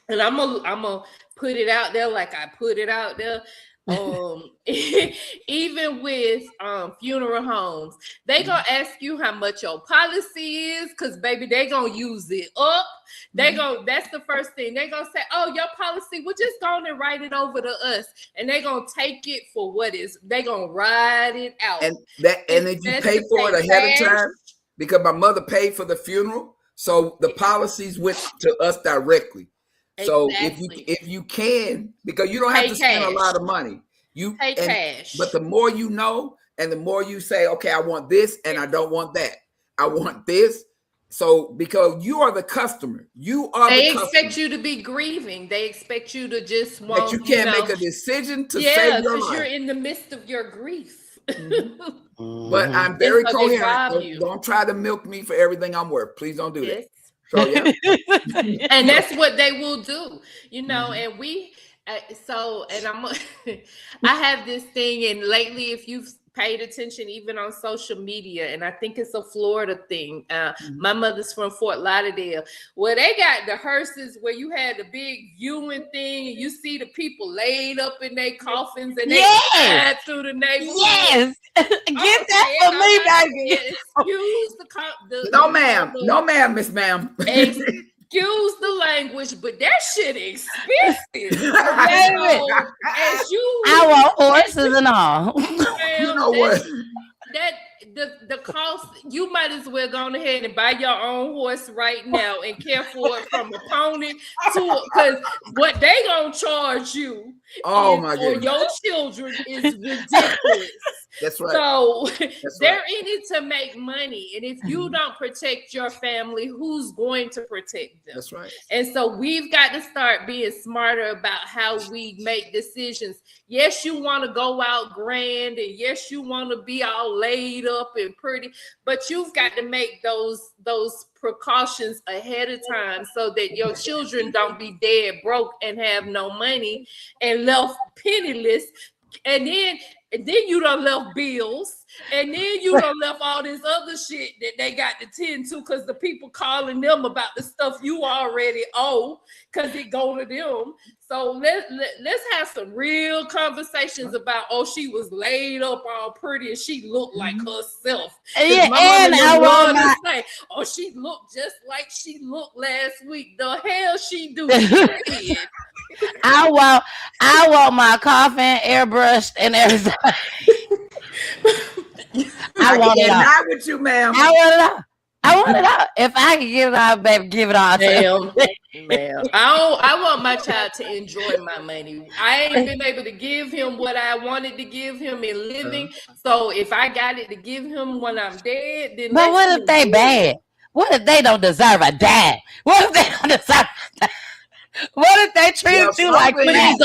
and I'm gonna put it out there like I put it out there. Even with funeral homes, they gonna ask you how much your policy is, because baby, they gonna use it up. They that's the first thing they gonna say. Oh, your policy, we're just gonna write it over to us, and they gonna take it for what is. They gonna ride it out. And if you pay for it ahead of time, because my mother paid for the funeral, so the policies went to us directly. So if you can, because you don't have to spend a lot of money, you pay cash. But the more you know, and the more you say, okay, I want this and I don't want that. I want this. So because you are the customer, they expect you to be grieving. They expect you to just want. But you can't make a decision to save your life. Because you're in the midst of your grief. But I'm very coherent. Don't try to milk me for everything I'm worth. Please don't do that. So, and that's what they will do, you know. And we, I have this thing, and lately, if you've paid attention, even on social media, and I think it's a Florida thing. My mother's from Fort Lauderdale, where they got the hearses where you had the big viewing thing, and you see the people laid up in their coffins, and they ride through the neighborhood. Yes, get that for me, baby. Excuse no, ma'am, Miss Ma'am. Excuse the language, but that shit expensive. I want horses and all. You know what? The cost, you might as well go ahead and buy your own horse right now and care for it from a pony to, because what they gonna charge you for your children is ridiculous. That's right. So they're in it to make money. And if you don't protect your family, who's going to protect them? That's right. And so we've got to start being smarter about how we make decisions. Yes, you want to go out grand, and yes, you want to be all laid up and pretty, but you've got to make those precautions ahead of time so that your children don't be dead broke and have no money and left penniless. And then you done left bills, and then you done left all this other shit that they got to tend to, because the people calling them about the stuff you already owe, because it go to them. So let's have some real conversations about, she was laid up all pretty and she looked like herself. Yeah, and I want to say, she looked just like she looked last week. The hell she do? I want my coffin airbrushed and everything. I want it all. Not with you, ma'am. I want it all. If I can give it all, baby, give it all. Damn. Man, I want my child to enjoy my money. I ain't been able to give him what I wanted to give him in living. So if I got it to give him when I'm dead, then but what if they bad? What if they don't deserve a dime? What if they don't deserve a dime? What if they treat you like that?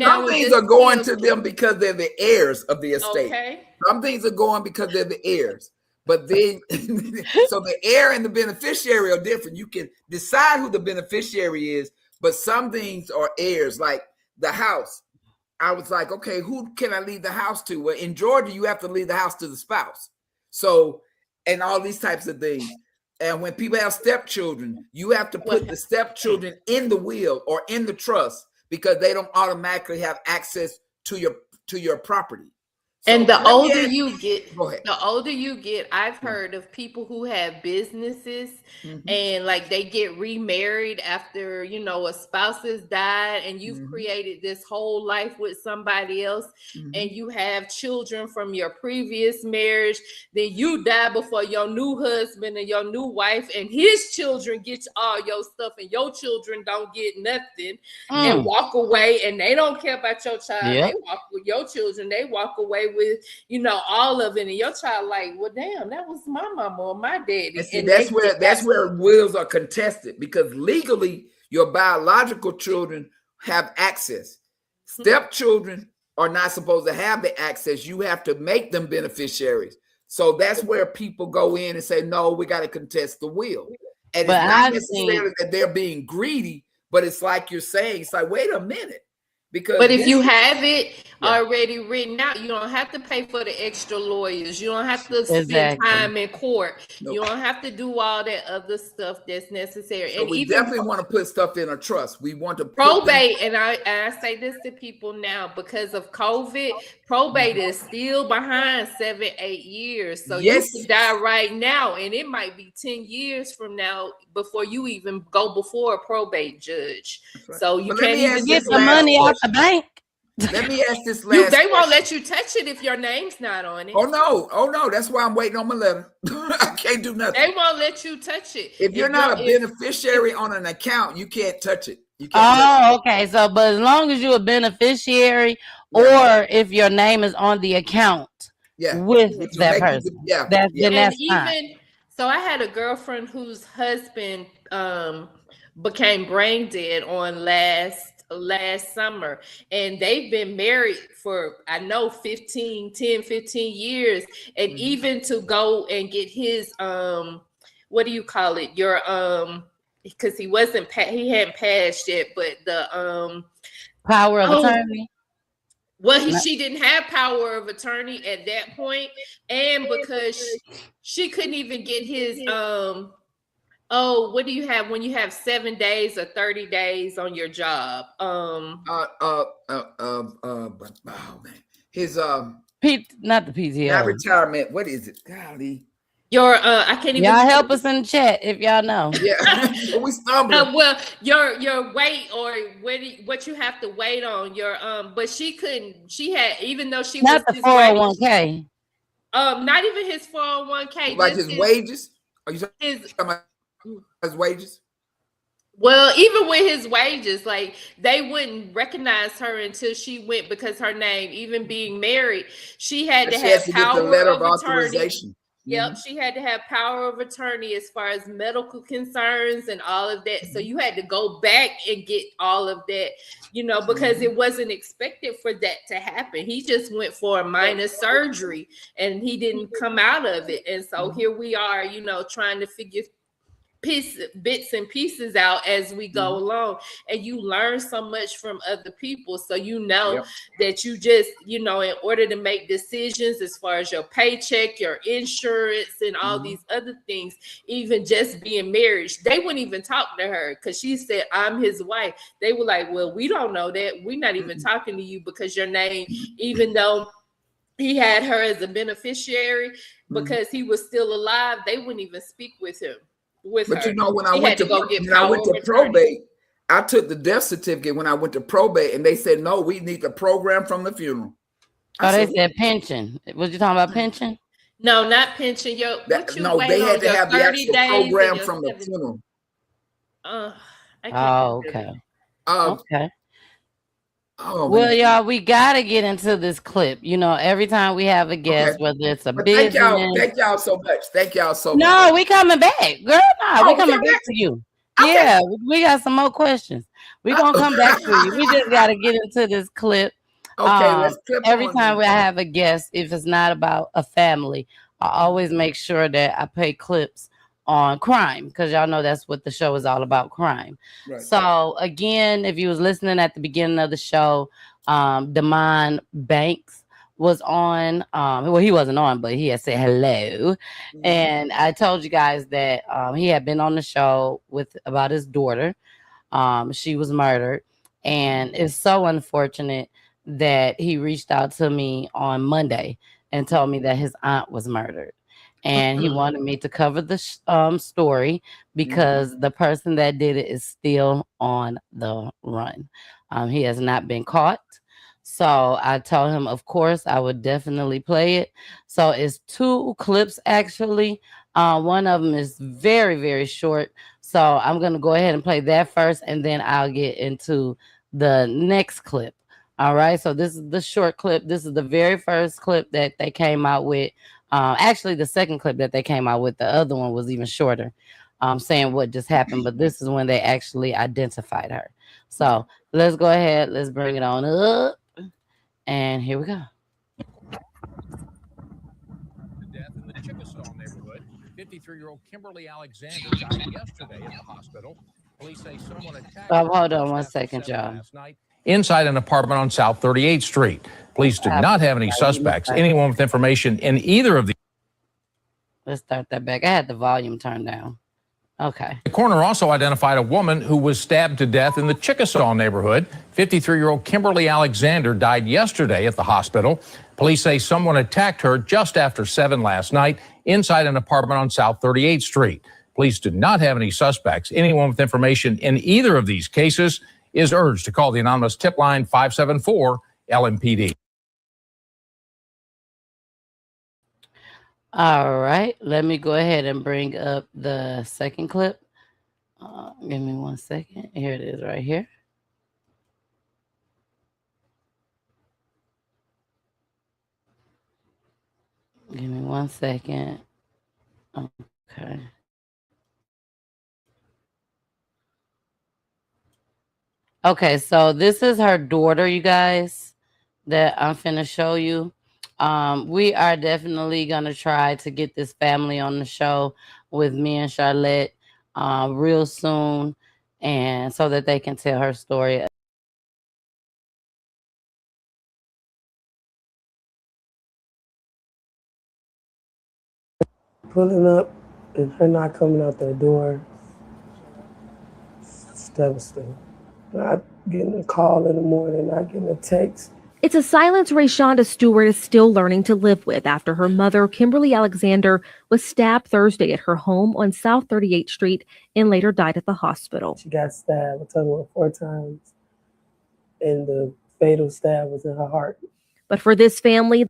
Some things are going to them because they're the heirs of the estate. Okay. Some things are going because they're the heirs. But then, so the heir and the beneficiary are different. You can decide who the beneficiary is, but some things are heirs, like the house. I was like, okay, who can I leave the house to? Well, in Georgia, you have to leave the house to the spouse. So, and all these types of things. And when people have stepchildren, you have to put the stepchildren in the will or in the trust because they don't automatically have access to your property. So and the older you get, I've heard of people who have businesses and like they get remarried after, a spouse has died and you've created this whole life with somebody else and you have children from your previous marriage. Then you die before your new husband and your new wife and his children get all your stuff and your children don't get nothing and walk away and they don't care about your child. They walk with your children. They walk away with, all of it, and your child like, well, damn, that was my mama or my daddy. And that's where wills are contested because legally your biological children have access. Stepchildren are not supposed to have the access. You have to make them beneficiaries. So that's where people go in and say, no, we got to contest the will. And it's not necessarily that they're being greedy, but it's like you're saying, it's like, wait a minute. But if you have it already written out, you don't have to pay for the extra lawyers. You don't have to spend time in court. You don't have to do all that other stuff that's necessary. So and we definitely want to put stuff in a trust. We want to probate, and I say this to people now because of COVID, probate is still behind 7-8 years. So you can die right now, and it might be 10 years from now before you even go before a probate judge. Right. So you can't even get the money out the bank. Let me ask this last They won't let you touch it if your name's not on it. Oh no, that's why I'm waiting on my letter. I can't do nothing. They won't let you touch it. If you're not a beneficiary on an account, you can't touch it. You can't okay. So, but as long as you're a beneficiary or if your name is on the account with that person, that's fine. So I had a girlfriend whose husband became brain dead on last summer, and they've been married for 15 years, and even to go and get his what do you call it, your because he hadn't passed yet, but the power of attorney. Well, she didn't have power of attorney at that point, and because she couldn't even get his what do you have when you have 7 days or 30 days on your job? His not the PTO, not retirement. What is it? Golly. Your I can't even. Y'all help us in the chat if y'all know. Yeah, we stumbling. Well, your weight or what you have to wait on your but she couldn't. She had, even though she not was the 401k. Not even his 401k. Like his wages. Are you talking about his wages? Well, even with his wages, like they wouldn't recognize her until she went, because her name, even being married, she had to have power the letter of attorney. Authorization. Yep, she had to have power of attorney as far as medical concerns and all of that. So you had to go back and get all of that, because it wasn't expected for that to happen. He just went for a minor surgery and he didn't come out of it. And so here we are, trying to figure bits and pieces out as we go along, and you learn so much from other people. So that you just, in order to make decisions as far as your paycheck, your insurance, and all these other things, even just being married, they wouldn't even talk to her because she said, I'm his wife. They were like, well, we don't know that. We're not even talking to you because your name, even though he had her as a beneficiary, because he was still alive, they wouldn't even speak with him. But her. When I went to probate, I took the death certificate when I went to probate, and they said, no, we need the program from the funeral. They said pension. Was you talking about pension? No, not pension. They had to have the actual program from the funeral. I can't Oh, remember. okay. Um, Okay. oh Well, man. y'all, we gotta get into this clip. You know, every time we have a Okay. guest, whether it's a But thank business. y'all so much. Thank y'all so much. No, we coming back, girl. No, Oh, we we coming come back back? to you. Okay. Yeah, we got some more questions. We gonna come back to you. We just gotta get into this clip. Okay, let's clip Every on time then. I have a guest, if it's not about a family, I always make sure that I play clips on crime because y'all know that's what the show is all about, crime. Right. So again, if you was listening at the beginning of the show, Damon Banks was on. Well, he wasn't on, but he had said hello. And I told you guys that he had been on the show with about his daughter. She was murdered, and it's so unfortunate that he reached out to me on Monday and told me that his aunt was murdered. And he wanted me to cover the story because the person that did it is still on the run. He has not been caught. So I told him, of course, I would definitely play it. So it's 2 clips actually. One of them is very, very short. So I'm going to go ahead and play that first, and then I'll get into the next clip. All right. So this is the short clip. This is the very first clip that they came out with. Actually, the second clip that they came out with, the other one was even shorter, saying what just happened. But this is when they actually identified her. So let's go ahead. Let's bring it on up. And here we go. Death in the Chickasaw neighborhood. 53-year-old Kimberly Alexander died yesterday at the hospital. Police say someone attacked her. Hold on one second, y'all. Last night inside an apartment on South 38th Street. Police do not have any suspects. Anyone with information in either of the. Let's start that back. I had the volume turned down. Okay. The coroner also identified a woman who was stabbed to death in the Chickasaw neighborhood. 53-year-old Kimberly Alexander died yesterday at the hospital. Police say someone attacked her just after 7 last night inside an apartment on South 38th Street. Police do not have any suspects. Anyone with information in either of these cases is urged to call the anonymous tip line 574 LMPD. All right, let me go ahead and bring up the second clip. Give me 1 second. Here it is right here. Give me 1 second. Okay. Okay, so this is her daughter, you guys, that I'm finna show you. We are definitely gonna try to get this family on the show with me and Charlotte real soon, and so that they can tell her story. Pulling up and her not coming out that door, it's devastating. Not getting a call in the morning, not getting a text. It's a silence Rayshonda Stewart is still learning to live with after her mother, Kimberly Alexander, was stabbed Thursday at her home on South 38th Street and later died at the hospital. She got stabbed a total of 4 times, and the fatal stab was in her heart. But for this family,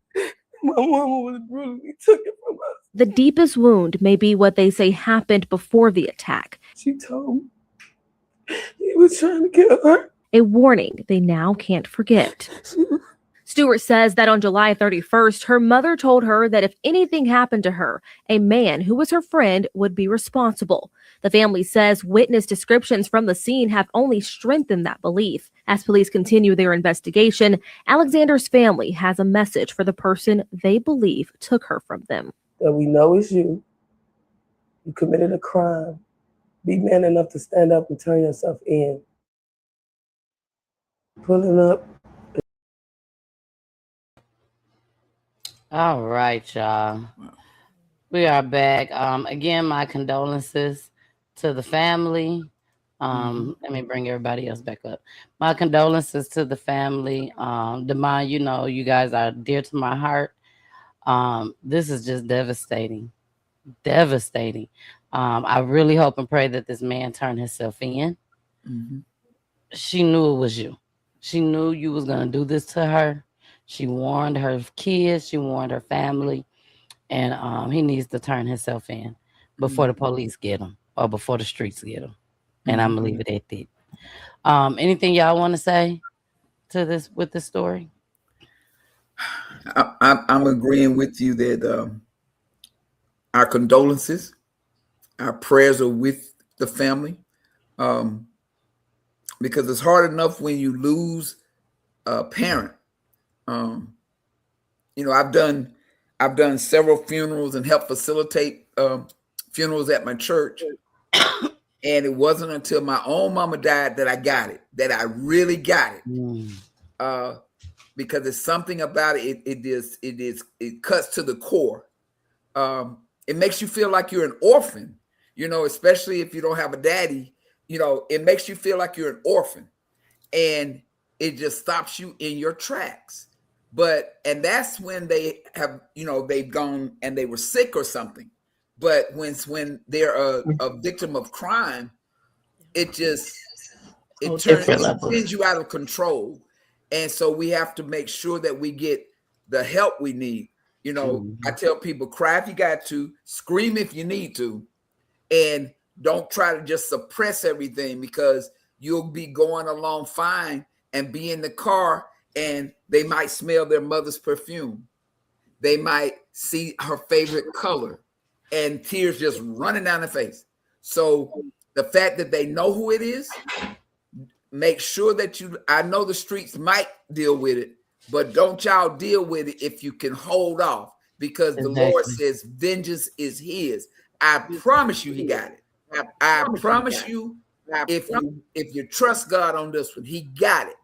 my mama was brutally took it from us. The deepest wound may be what they say happened before the attack. She told me he was trying to kill her. A warning they now can't forget. Stewart says that on July 31st, her mother told her that if anything happened to her, a man who was her friend would be responsible. The family says witness descriptions from the scene have only strengthened that belief. As police continue their investigation, Alexander's family has a message for the person they believe took her from them. That we know it's you. You committed a crime. Be man enough to stand up and turn yourself in. Pulling up. All right, y'all. We are back. Again, my condolences to the family. Let me bring everybody else back up. My condolences to the family. Damon, you know, you guys are dear to my heart. This is just devastating. Devastating. I really hope and pray that this man turned himself in. She knew it was you. She knew you was going to do this to her. She warned her kids. She warned her family. And he needs to turn himself in before the police get him or before the streets get him. And I'm gonna leave it at that. Anything y'all want to say to this with the story? I'm agreeing with you that our condolences, our prayers are with the family, because it's hard enough when you lose a parent. I've done several funerals and helped facilitate funerals at my church. And it wasn't until my own mama died that I got it, that I really got it. Because it's something about it. It cuts to the core. It makes you feel like you're an orphan, especially if you don't have a daddy, it makes you feel like you're an orphan, and it just stops you in your tracks. And that's when they have, they've gone and they were sick or something. But when they're a victim of crime, it sends you out of control. And so we have to make sure that we get the help we need. I tell people, cry if you got to, scream if you need to, and don't try to just suppress everything, because you'll be going along fine and be in the car and they might smell their mother's perfume. They might see her favorite color and tears just running down the face. So the fact that they know who it is, make sure that I know the streets might deal with it, but don't y'all deal with it if you can hold off, because the Lord says vengeance is his. I promise you he got it. I promise you, if you trust God on this one, he got it.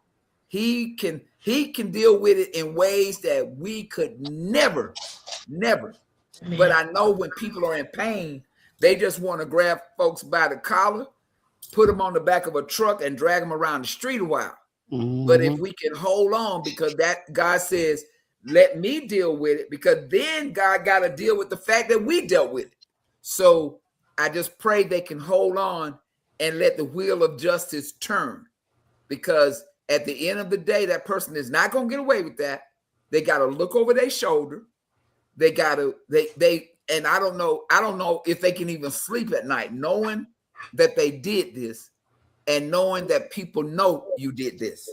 He can deal with it in ways that we could never. But I know when people are in pain, they just want to grab folks by the collar, put them on the back of a truck and drag them around the street a while. But if we can hold on, because that God says, let me deal with it, because then God got to deal with the fact that we dealt with it. So I just pray they can hold on and let the wheel of justice turn, because at the end of the day, that person is not going to get away with that. They got to look over their shoulder. They got to, and I don't know if they can even sleep at night, knowing that they did this and knowing that people know you did this.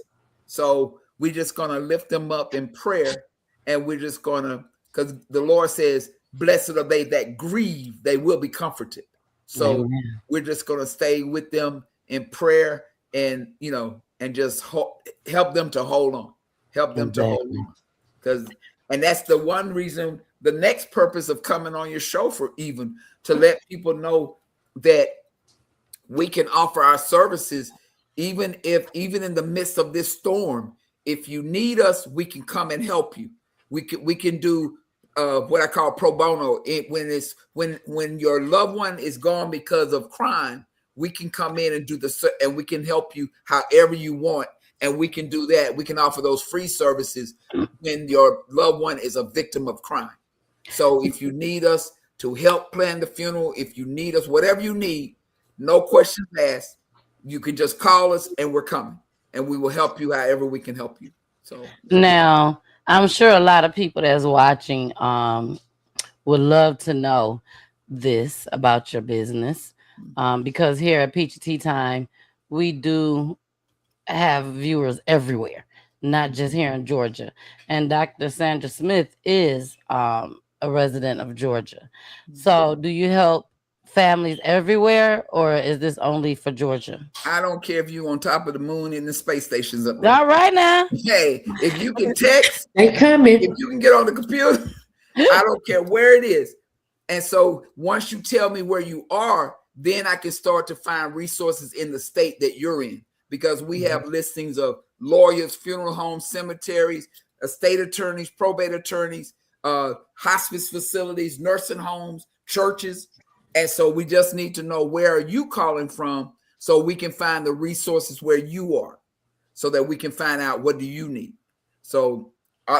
So we're just going to lift them up in prayer, and we're just going to, because the Lord says, blessed are they that grieve, they will be comforted. So we're just going to stay with them in prayer, and, and just help them to hold on, and that's the one reason, the next purpose of coming on your show, for even to let people know that we can offer our services, even in the midst of this storm. If you need us, we can come and help you. We can do what I call pro bono. When your loved one is gone because of crime, we can come in and and we can help you however you want. And we can do that. We can offer those free services when your loved one is a victim of crime. So if you need us to help plan the funeral, if you need us, whatever you need, no questions asked, you can just call us and we're coming, and we will help you however we can help you. So now, I'm sure a lot of people that's watching would love to know this about your business, because here at Peachy Tea Time, we do have viewers everywhere, not just here in Georgia. And Dr. Sandra Smith is a resident of Georgia. So do you help families everywhere, or is this only for Georgia? I don't care if you're on top of the moon in the space stations up there. All right now. Hey, if you can text, they coming. If you can get on the computer, I don't care where it is. And so once you tell me where you are, then I can start to find resources in the state that you're in, because we have listings of lawyers, funeral homes, cemeteries, estate attorneys, probate attorneys, hospice facilities, nursing homes, churches. And so we just need to know, where are you calling from, so we can find the resources where you are, so that we can find out what do you need. So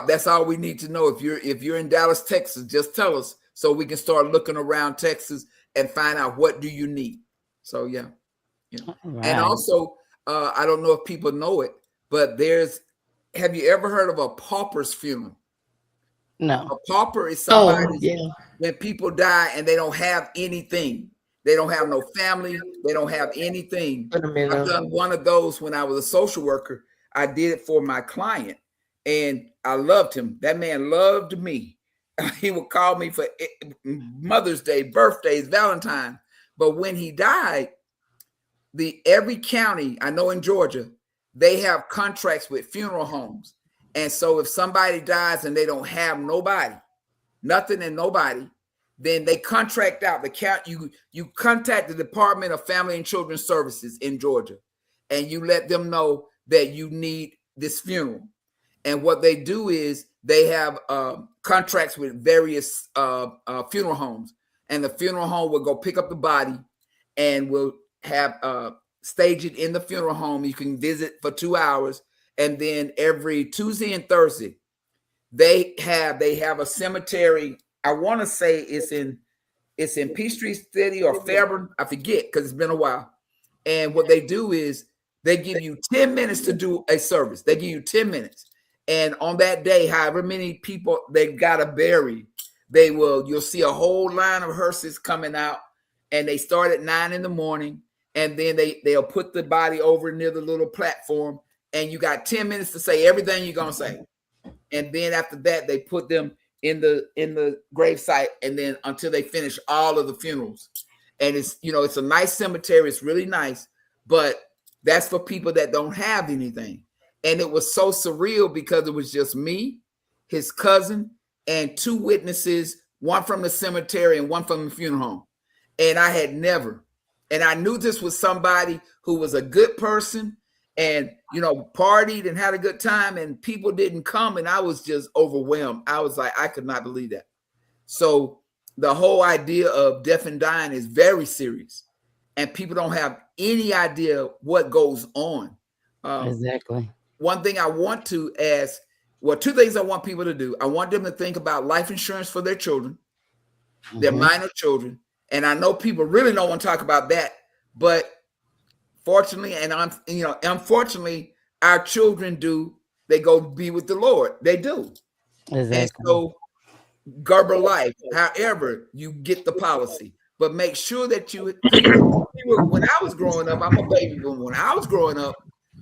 that's all we need to know. If you're in Dallas, Texas, just tell us, so we can start looking around Texas and find out what do you need. So yeah. Right. And also, I don't know if people know it, but have you ever heard of a pauper's funeral? No. A pauper is somebody when people die and they don't have anything. They don't have no family. They don't have anything. Put 'em in I've a- done one of those when I was a social worker. I did it for my client, and I loved him. That man loved me. He would call me for Mother's Day, birthdays, Valentine's. But when he died, every county, I know in Georgia, they have contracts with funeral homes. And so if somebody dies and they don't have nobody, nothing and nobody, then they contract out the count. You contact the Department of Family and Children's Services in Georgia, and you let them know that you need this funeral. And what they do is they have contracts with various funeral homes, and the funeral home will go pick up the body and will have stage it in the funeral home. You can visit for 2 hours, and then every Tuesday and Thursday they have a cemetery. I want to say it's in Peachtree City or Fairburn. I forget because it's been a while. And what they do is they give you 10 minutes to do a service. They give you 10 minutes. And on that day, however many people they've got to bury, you'll see a whole line of hearses coming out, and they start at 9 in the morning, and then they'll put the body over near the little platform, and you got 10 minutes to say everything you're gonna say. And then after that, they put them in the gravesite, and then until they finish all of the funerals. And it's a nice cemetery. It's really nice, but that's for people that don't have anything. And it was so surreal because it was just me, his cousin, and 2 witnesses, one from the cemetery and one from the funeral home. And I knew this was somebody who was a good person and, partied and had a good time, and people didn't come, and I was just overwhelmed. I was like, I could not believe that. So the whole idea of death and dying is very serious, and people don't have any idea what goes on. Exactly. One thing I want to ask, 2 things I want people to do. I want them to think about life insurance for their children, their minor children. And I know people really don't want to talk about that, but fortunately, and unfortunately, our children do. They go be with the Lord. They do. Exactly. And so Gerber Life, however you get the policy, but make sure that when I was growing up, I'm a baby boomer. When I was growing up,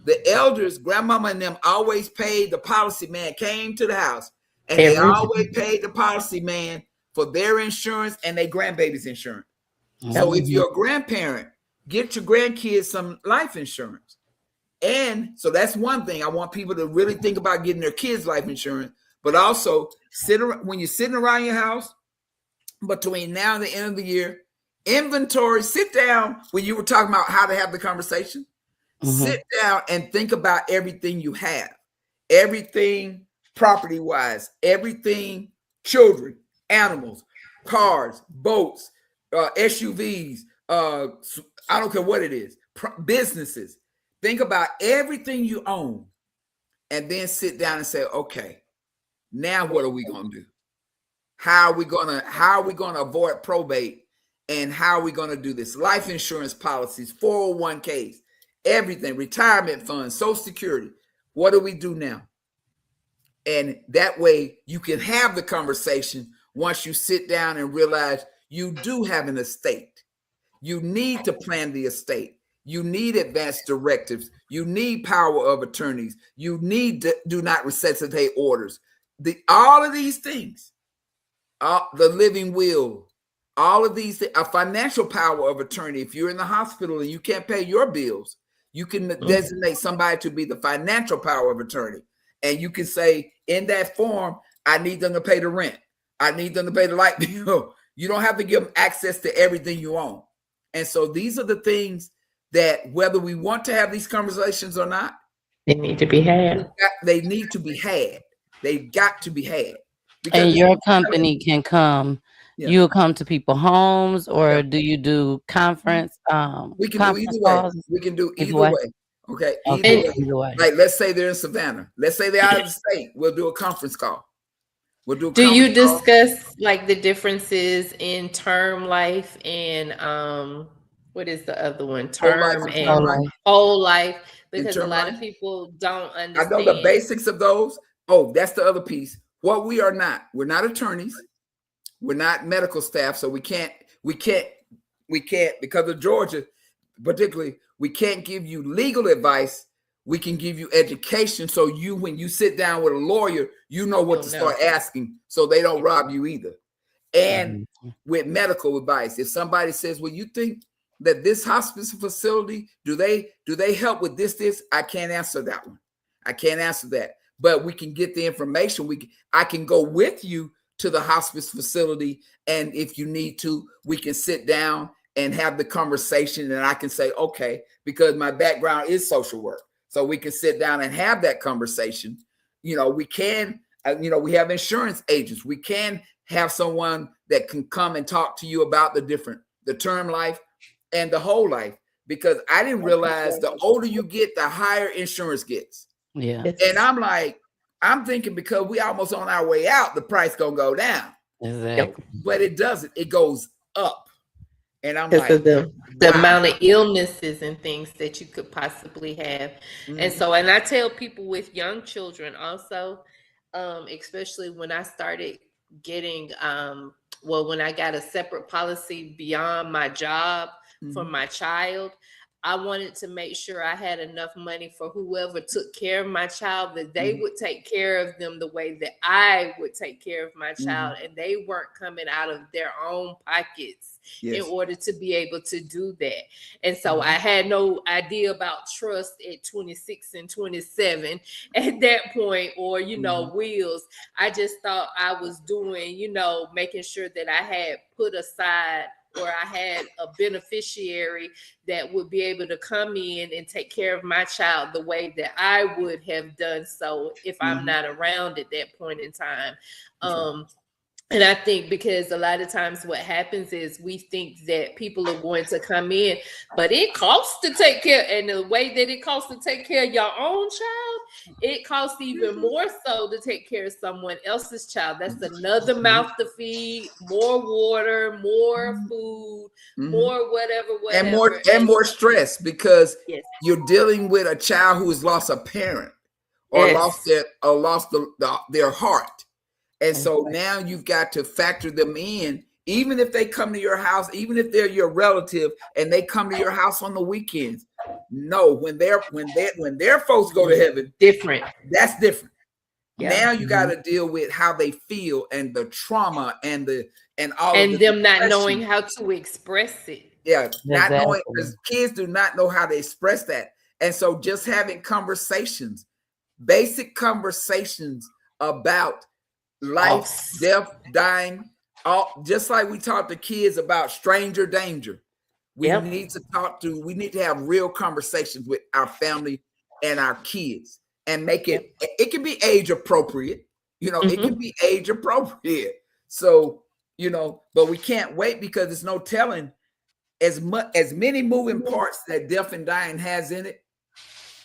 the elders, grandmama and them always paid. The policy man came to the house, and they always paid the policy man for their insurance and their grandbaby's insurance. So if you're a grandparent, get your grandkids some life insurance. And so that's one thing. I want people to really think about getting their kids life insurance, but also when you're sitting around your house between now and the end of the year, inventory, sit down when you were talking about how to have the conversation. Sit down and think about everything you have, everything property-wise, everything children, animals, cars, boats, SUVs, I don't care what it is, businesses. Think about everything you own, and then sit down and say, okay, now what are we going to do? How are we going to avoid probate, and how are we going to do this? Life insurance policies, 401ks, everything, retirement funds, Social Security. What do we do now? And that way you can have the conversation once you sit down and realize you do have an estate. You need to plan the estate. You need advance directives. You need power of attorneys. You need do not resuscitate orders. All of these things, the living will, all of these, a financial power of attorney. If you're in the hospital and you can't pay your bills, you can designate somebody to be the financial power of attorney. And you can say in that form, I need them to pay the rent. I need them to pay the light bill. You don't have to give them access to everything you own. And so these are the things that whether we want to have these conversations or not, they need to be had. They need to be had. They've got to be had. And your company can come. Yeah. You'll come to people's homes, or do you do conference? We can do either way. We can do either way. Okay. Either way. Like, let's say they're in Savannah. Let's say they're out of the state. We'll do a conference call. Do you discuss like the differences in term life and what is the other one? Term and whole life, because a lot of people don't understand. I know the basics of those. Oh, that's the other piece. What we are not, we're not attorneys. We're not medical staff, so we can't We can't, because of Georgia, particularly, we can't give you legal advice. We can give you education. So when you sit down with a lawyer, you know what to start asking so they don't rob you either. And with medical advice, if somebody says, well, you think that this hospice facility, do they help with this? I can't answer that one. I can't answer that. But we can get the information. I can go with you to the hospice facility. And if you need to, we can sit down and have the conversation. And I can say, okay, because my background is social work. So we can sit down and have that conversation. We can, we have insurance agents. We can have someone that can come and talk to you about the term life and the whole life. Because I didn't realize the older you get, the higher insurance gets. Yeah. And I'm thinking because we almost on our way out, the price gonna go down. Exactly. But it doesn't. It goes up. And I'm because like, of the amount of illnesses and things that you could possibly have. And so, and I tell people with young children also, especially when I started getting, when I got a separate policy beyond my job for my child, I wanted to make sure I had enough money for whoever took care of my child, that they would take care of them the way that I would take care of my child. And they weren't coming out of their own pockets in order to be able to do that. And so I had no idea about trust at 26 and 27 at that point, or, wills. I just thought I was doing, making sure that I had put aside, or I had a beneficiary that would be able to come in and take care of my child the way that I would have done so if I'm not around at that point in time. And I think because a lot of times what happens is we think that people are going to come in, but it costs to take care. And the way that it costs to take care of your own child, it costs even more so to take care of someone else's child. That's another mouth to feed, more water, more food, more whatever. And more stress, because you're dealing with a child who has lost a parent or lost their heart. And so now you've got to factor them in, even if they come to your house, even if they're your relative and they come to your house on the weekends. No, when their folks go to heaven, different. That's different. Yeah. Now you got to deal with how they feel and the trauma and all, and of them not knowing how to express it. Yeah, not knowing, because kids do not know how to express that. And so just having conversations, basic conversations about life, death, dying, just like we talk to kids about stranger danger. We need to have real conversations with our family and our kids, and make it can be age appropriate. It can be age appropriate. So, but we can't wait, because there's no telling as many moving parts that death and dying has in it.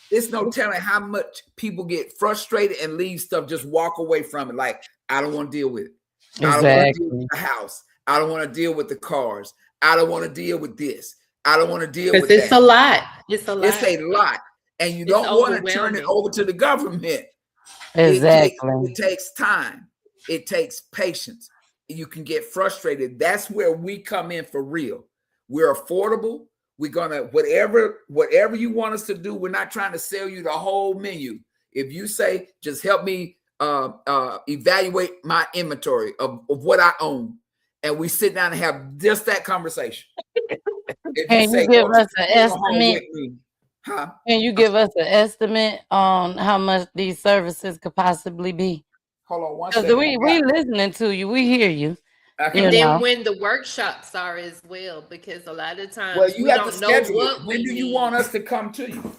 It's no telling how much people get frustrated and leave stuff, just walk away from it. Like, I don't want to deal with it. I don't want to deal with the house. I don't want to deal with the cars. I don't want to deal with this. I don't want to deal with that. It's a lot. It's a lot. It's a lot. And you don't want to turn it over to the government. Exactly. It takes time. It takes patience. You can get frustrated. That's where we come in for real. We're affordable. We're gonna whatever you want us to do. We're not trying to sell you the whole menu. If you say, just help me evaluate my inventory of what I own, and we sit down and have just that conversation. Can you give us an estimate? Can you give us an estimate on how much these services could possibly be? Hold on one second. Because we listening to you, we hear you. And then when the workshops are as well, because a lot of times you have to schedule it. When do you want us to come to you?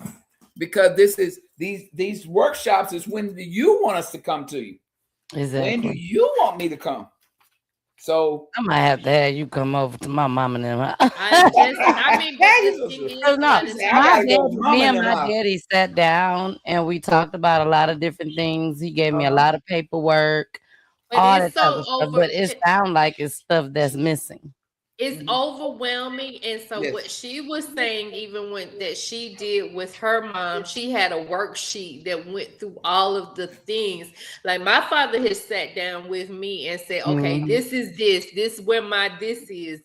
Because these workshops is when do you want us to come to you? Exactly. When do you want me to come? So I might have to have you come over to my mom and them. Me and my daddy sat down and we talked about a lot of different things. He gave me a lot of paperwork, all that type of stuff, but it sounds like it's stuff that's missing. It's overwhelming. And so what she was saying, even when that she did with her mom, she had a worksheet that went through all of the things. Like my father has sat down with me and said, okay, this is where my this is,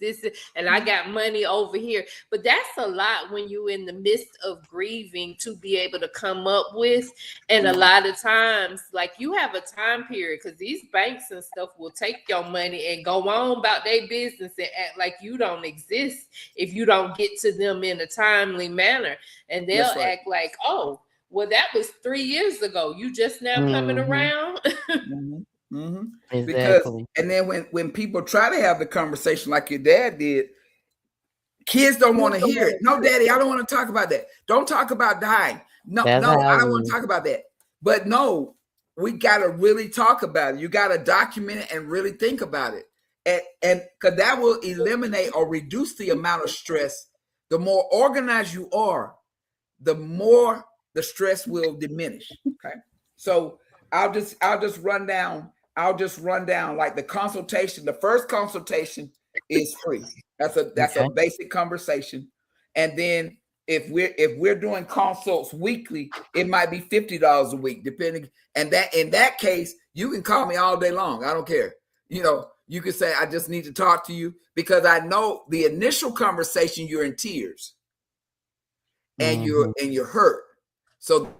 and I got money over here. But that's a lot when you're in the midst of grieving to be able to come up with. And a lot of times, like you have a time period, because these banks and stuff will take your money and go on about their business and act like you don't exist if you don't get to them in a timely manner. And they'll act like, oh, well, that was 3 years ago. You just now coming around. Exactly. Because, and then when people try to have the conversation like your dad did, kids don't want to hear it. No, daddy, I don't want to talk about that. Don't talk about dying. No, I don't want to talk about that. But no, we got to really talk about it. You got to document it and really think about it. And because that will eliminate or reduce the amount of stress. The more organized you are, the more the stress will diminish. Okay. So I'll just run down like the consultation. The first consultation is free. That's a basic conversation. And then if we're doing consults weekly, it might be $50 a week, depending. And that in that case, you can call me all day long. I don't care. You know, you can say, I just need to talk to you, because I know the initial conversation, you're in tears and you're hurt. So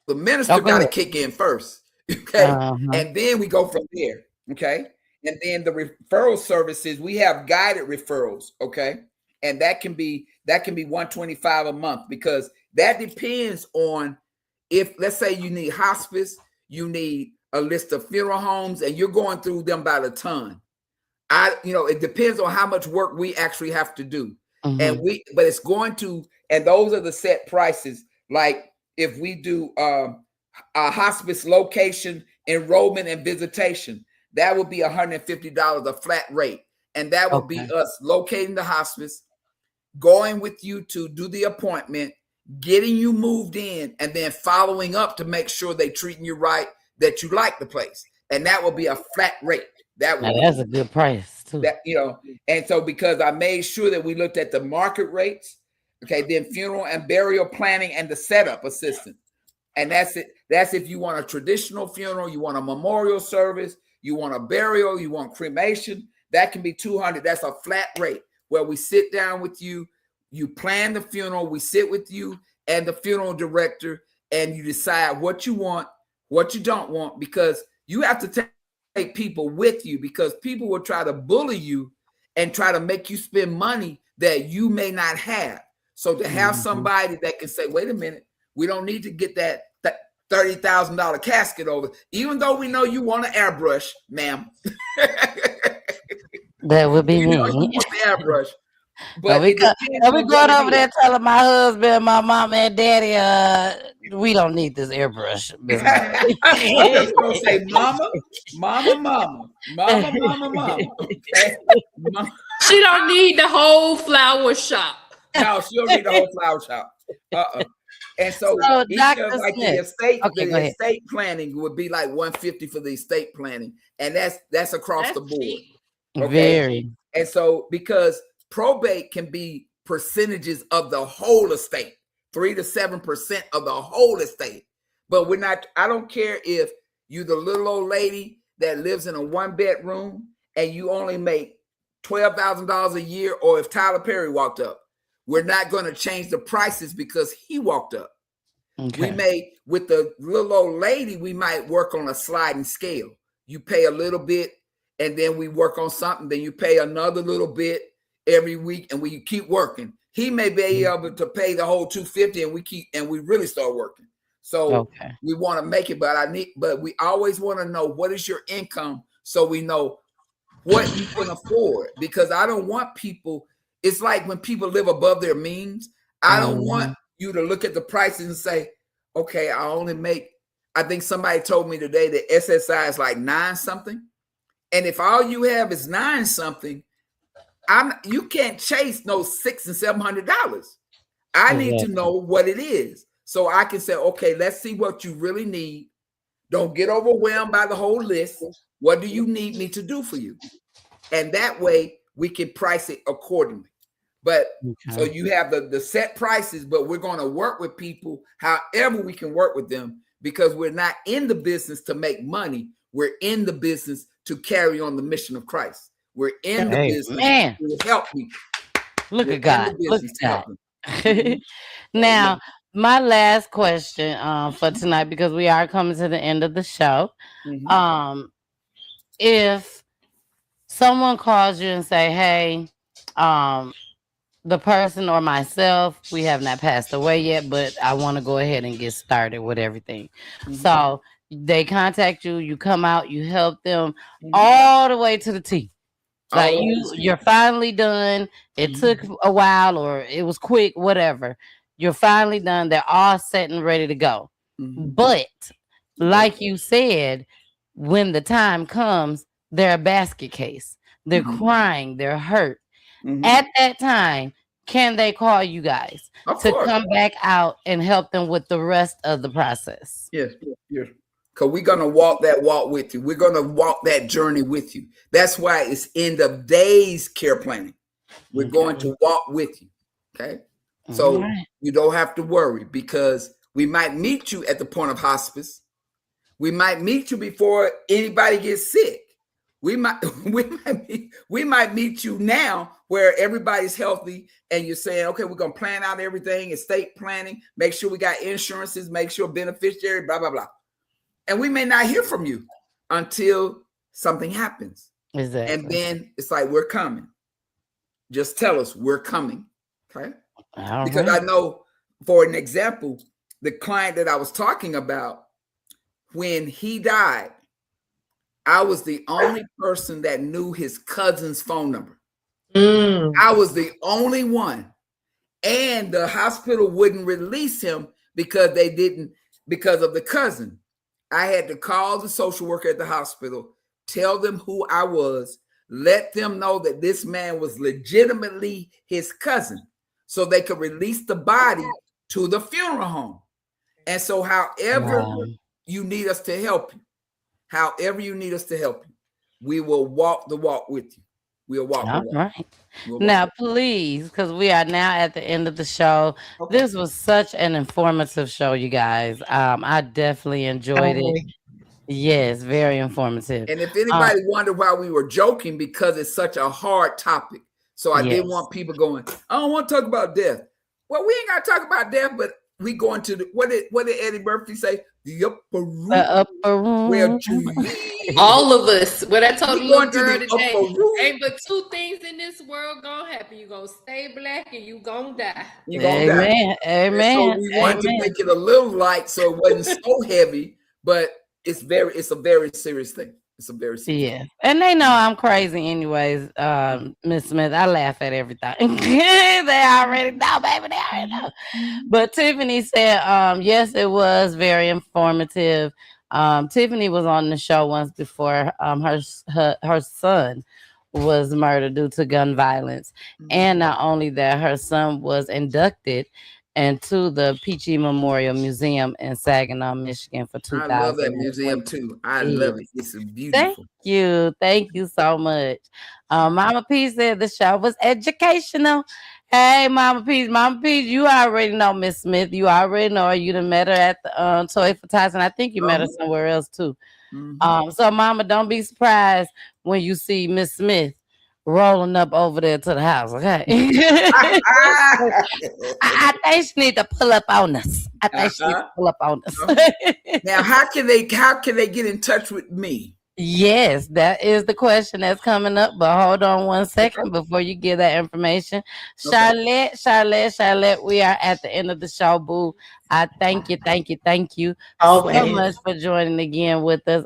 the minister got to kick in first. Okay. And then we go from there. Okay. And then the referral services, we have guided referrals. Okay. And that can be $125 a month, because that depends on if, let's say you need hospice, you need a list of funeral homes, and you're going through them by the ton. It depends on how much work we actually have to do. But it's going to, and those are the set prices. Like if we do a hospice location, enrollment, and visitation, that would be $150, a flat rate. And that would be us locating the hospice, going with you to do the appointment, getting you moved in, and then following up to make sure they're treating you right, that you like the place. And that will be a flat rate. That's a good price too. And so because I made sure that we looked at the market rates, okay, then funeral and burial planning and the setup assistant. And that's it. That's if you want a traditional funeral, you want a memorial service, you want a burial, you want cremation, that can be $200. That's a flat rate where we sit down with you, you plan the funeral, we sit with you and the funeral director, and you decide what you want, what you don't want, because you have to take people with you, because people will try to bully you and try to make you spend money that you may not have. So to have somebody that can say, wait a minute, we don't need to get that $30,000 casket over, even though we know you want an airbrush, ma'am. That would be me. You want the airbrush. But we going over there telling my husband, my mom, and daddy, we don't need this airbrush. I'm just gonna say, mama. Okay? She don't need the whole flower shop. No, she don't need the whole flower shop. And so like the estate planning would be like $150 for the estate planning, and that's across the board. Cheap. Okay? Very. And so because probate can be percentages of the whole estate, 3 to 7% of the whole estate. But I don't care if you the little old lady that lives in a 1-bedroom and you only make $12,000 a year, or if Tyler Perry walked up. We're not going to change the prices because he walked up. Okay. With the little old lady, we might work on a sliding scale. You pay a little bit and then we work on something. Then you pay another little bit every week and we keep working. He may be able to pay the whole $250 and we really start working. So we want to make it, but we always want to know what is your income so we know what you can afford, because I don't want people. It's like when people live above their means, I don't want you to look at the prices and say, okay, I think somebody told me today that SSI is like 9 something. And if all you have is 9 something, you can't chase no $600 and $700. I need to know what it is. So I can say, okay, let's see what you really need. Don't get overwhelmed by the whole list. What do you need me to do for you? And that way we can price it accordingly. But so you have the set prices, but we're going to work with people however we can work with them, because we're not in the business to make money. We're in the business to carry on the mission of Christ. We're in the business to help people. Look at God. Look at God. Now, my last question for tonight, because we are coming to the end of the show. If someone calls you and say, hey, the person or myself, we have not passed away yet, but I want to go ahead and get started with everything. So they contact you, you come out, you help them all the way to the T. Like you're finally done. It took a while, or it was quick, whatever. You're finally done. They're all set and ready to go. But like you said, when the time comes, they're a basket case. They're crying, they're hurt. At that time, can they call you guys to come back out and help them with the rest of the process? Yes. Because we're going to walk that walk with you. We're going to walk that journey with you. That's why it's end of days care planning. We're going to walk with you. Okay. So you don't have to worry, because we might meet you at the point of hospice. We might meet you before anybody gets sick. We might meet you now where everybody's healthy and you're saying, okay, we're going to plan out everything, estate planning, make sure we got insurances, make sure beneficiary, blah, blah, blah. And we may not hear from you until something happens. Exactly. And then it's like, we're coming. Just tell us we're coming. Okay. Because I know, for an example, the client that I was talking about, when he died, I was the only person that knew his cousin's phone number. I was the only one. And the hospital wouldn't release him because because of the cousin. I had to call the social worker at the hospital, tell them who I was, let them know that this man was legitimately his cousin, so they could release the body to the funeral home. And so however you need us to help you, we will walk the walk with you. We'll walk the walk. Right. Now, please, because we are now at the end of the show. This was such an informative show, you guys. I definitely enjoyed it. Yes, very informative. And if anybody wondered why we were joking, because it's such a hard topic. So I didn't want people going, I don't want to talk about death. Well, we ain't got to talk about death, but we going to what did Eddie Murphy say? The upper room. The upper room. Where all of us. What I told the little girl today, ain't but two things in this world gonna happen. You gonna stay black and you gonna die. You gonna die. Amen. So we wanted to make it a little light so it wasn't so heavy, but it's a very serious thing. It's a very serious thing. And they know I'm crazy anyways, Miss Smith. I laugh at everything. They already know, baby. They already know. But Tiffany said, yes, it was very informative. Tiffany was on the show once before. Her son was murdered due to gun violence. And not only that, her son was inducted into the Peachy Memorial Museum in Saginaw, Michigan for 2000. I love that museum too. I love it. It's beautiful. Thank you so much. Mama P said the show was educational. Hey, Mama P, you already know Miss Smith. You already know her. You done met her at the Toy for Tots, and I think you met her somewhere else too. So, Mama, don't be surprised when you see Miss Smith rolling up over there to the house, okay? I think she need to pull up on us. Now, how can they get in touch with me? Yes, that is the question that's coming up. But hold on one second before you give that information. Charlotte, we are at the end of the show, boo. I thank you so much for joining again with us.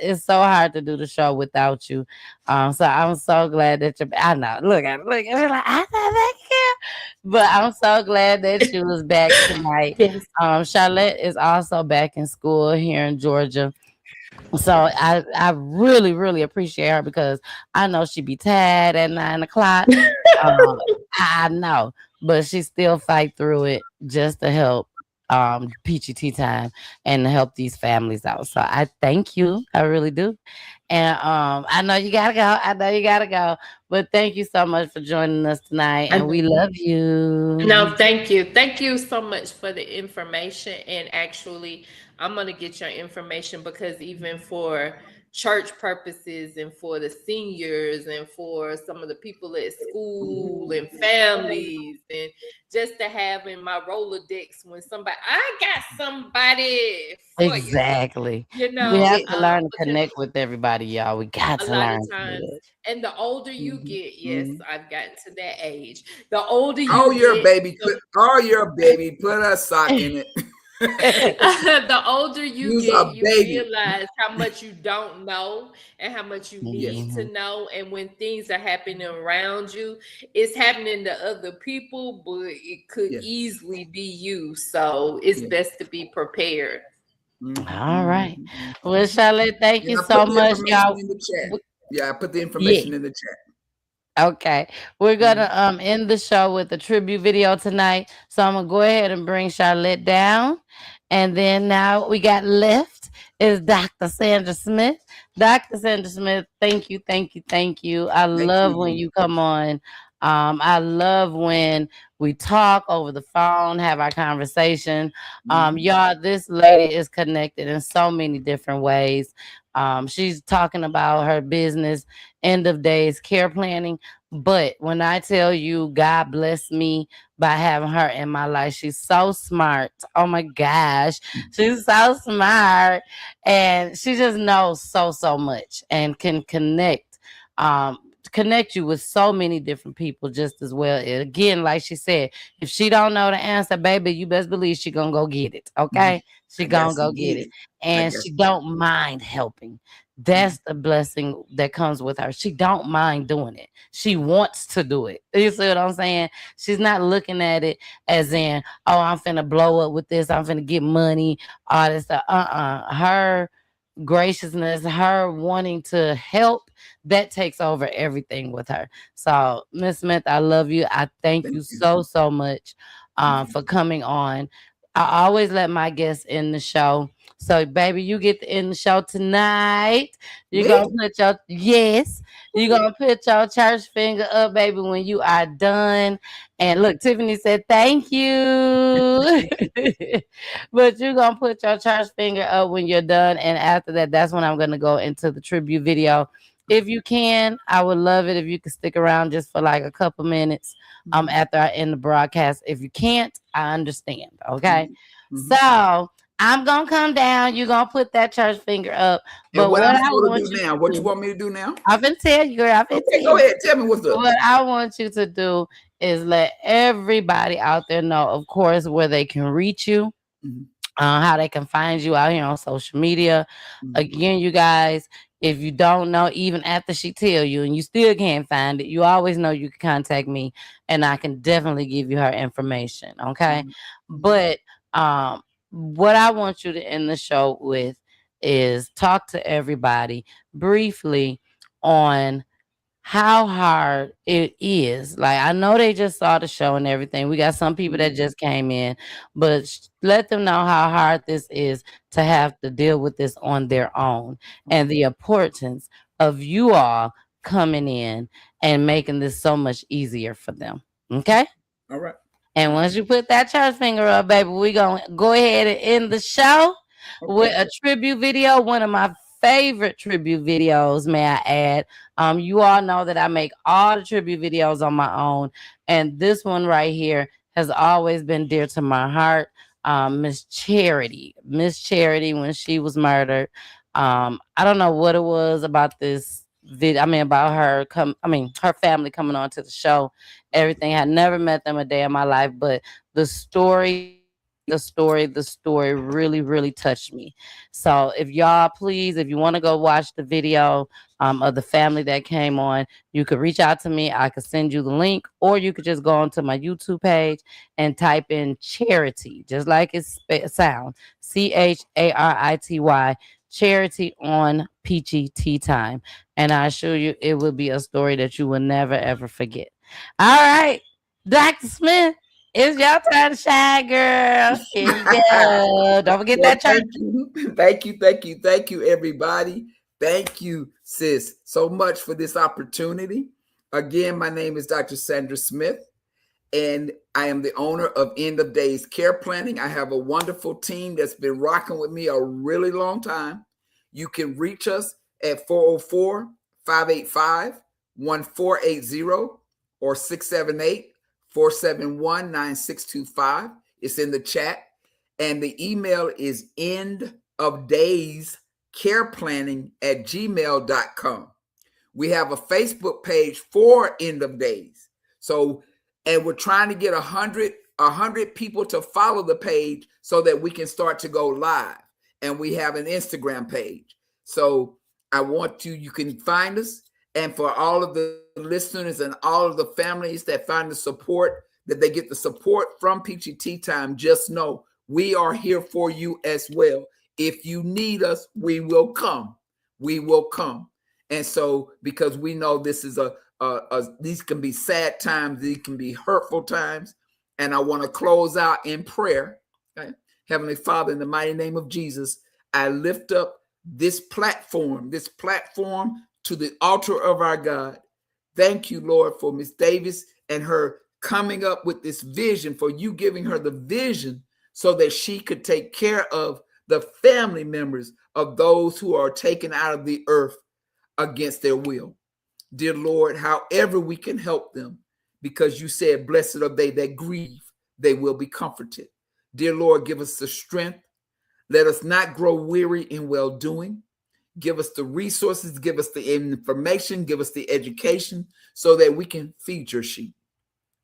It's so hard to do the show without you. So I'm so glad that you're. I know. Look at like I thank you, but I'm so glad that you was back tonight. Charlotte is also back in school here in Georgia. So I really, really appreciate her, because I know she be tired at 9 o'clock. I know, but she still fight through it just to help Peachy Tea Time and help these families out. So I thank you. I really do. And I know you gotta go. I know you gotta go. But thank you so much for joining us tonight. And we love you. No, thank you. Thank you so much for the information. And actually, I'm going to get your information because even for church purposes and for the seniors and for some of the people at school and families and just to have in my Rolodex when I got somebody for Exactly. you. We have to learn to Because connect with everybody, y'all. We got a to lot learn of to do times, that. and the older you get, yes, I've gotten to that age. The older Oh, you you're a get, baby. You're a baby. Put a sock in it. the older you You's get, a you baby. realize how much you don't know and how much you need to Mhm. know. And when things are happening around you, it's happening to other people, but it could Yes. easily be you. So it's Yes. best to be prepared. All right. Well, Charlotte, thank you I so put the much, information y'all. in the chat. Yeah, I put the Yeah. information in the chat. Okay. We're gonna end the show with a tribute video tonight. So I'm gonna go ahead and bring Charlotte down. And then now we got left is Dr. Sandra Smith. Dr. Sandra Smith, thank you, thank you, thank you. I Thank love when you. you come on. I love when we talk over the phone, have our conversation. Y'all, this lady is connected in so many different ways. She's talking about her business, end of days care planning. But when I tell you, God bless me by having her in my life, she's so smart. Oh my gosh, she's so smart, and she just knows so much and can um, connect you with so many different people just as well. Again, like she said, if she don't know the answer, baby, you best believe she gonna go get it. Okay, she I got gonna go some get it, easy. and she don't mind helping. That's the blessing that comes with her. She don't mind doing it. She wants to do it. You see what I'm saying? She's not looking at it as in, oh, I'm finna blow up with this. I'm finna get money. All this stuff. Her graciousness, her wanting to help, that takes over everything with her. So, Miss Smith, I love you. I thank you so much for coming on. I always let my guests in the show. So, baby, you get to end the show tonight. You're gonna put you're gonna put your church finger up, baby, when you are done. And look, Tiffany said thank you. But you're gonna put your church finger up when you're done. And after that, that's when I'm gonna go into the tribute video. If you can, I would love it if you could stick around just for like a couple minutes after I end the broadcast. If you can't, I understand. Okay. So I'm gonna come down. You're gonna put that church finger up. And But what what I'm I supposed want to do you now? to What do, you want me to do now? I've been telling you, girl. I've been Okay, telling go you. ahead. Tell me what's up. What I want you to do is let everybody out there know, of course, where they can reach you, how they can find you out here on social media. Again, you guys, if you don't know, even after she tell you and you still can't find it, you always know you can contact me and I can definitely give you her information. Okay. But what I want you to end the show with is talk to everybody briefly on how hard it is. Like, I know they just saw the show and everything. We got some people that just came in, but let them know how hard this is to have to deal with this on their own and the importance of you all coming in and making this so much easier for them. Okay? All right. And once you put that church finger up, baby, we're going to go ahead and end the show with a tribute video. One of my favorite tribute videos, may I add. You all know that I make all the tribute videos on my own. And this one right here has always been dear to my heart. Miss Charity, when she was murdered. I don't know what it was about this video. I mean, about her her family coming on to the show. Everything. I had never met them a day in my life, but the story really touched me. So if y'all please, if you want to go watch the video of the family that came on, you could reach out to me. I could send you the link, or you could just go onto my YouTube page and type in Charity, just like it's sound, CHARITY, Charity on Peachy Tea Time. And I assure you, it will be a story that you will never ever forget. All right, Dr. Smith, It's your turn to shine, girl. Here you go. Don't forget that church. Thank you, everybody. Thank you, sis, so much for this opportunity. Again, my name is Dr. Sandra Smith, and I am the owner of End of Days Care Planning. I have a wonderful team that's been rocking with me a really long time. You can reach us at 404-585-1480 or 678-471-9625. It's in the chat. And the email is endofdayscareplanning@gmail.com. We have a Facebook page for End of Days. So, and we're trying to get 100 people to follow the page so that we can start to go live. And we have an Instagram page. So I want you can find us. And for all of the listeners and all of the families that find the support, that they get the support from Peachy Tea Time, just know we are here for you as well. If you need us, we will come. We will come. And so, because we know this is these can be sad times, these can be hurtful times. And I want to close out in prayer. Okay? Heavenly Father, in the mighty name of Jesus, I lift up this platform to the altar of our God. Thank you, Lord, for Miss Davis and her coming up with this vision, for you giving her the vision so that she could take care of the family members of those who are taken out of the earth against their will. Dear Lord, however we can help them, because you said, blessed are they that grieve, they will be comforted. Dear Lord, give us the strength. Let us not grow weary in well-doing. Give us the resources, give us the information, give us the education so that we can feed your sheep.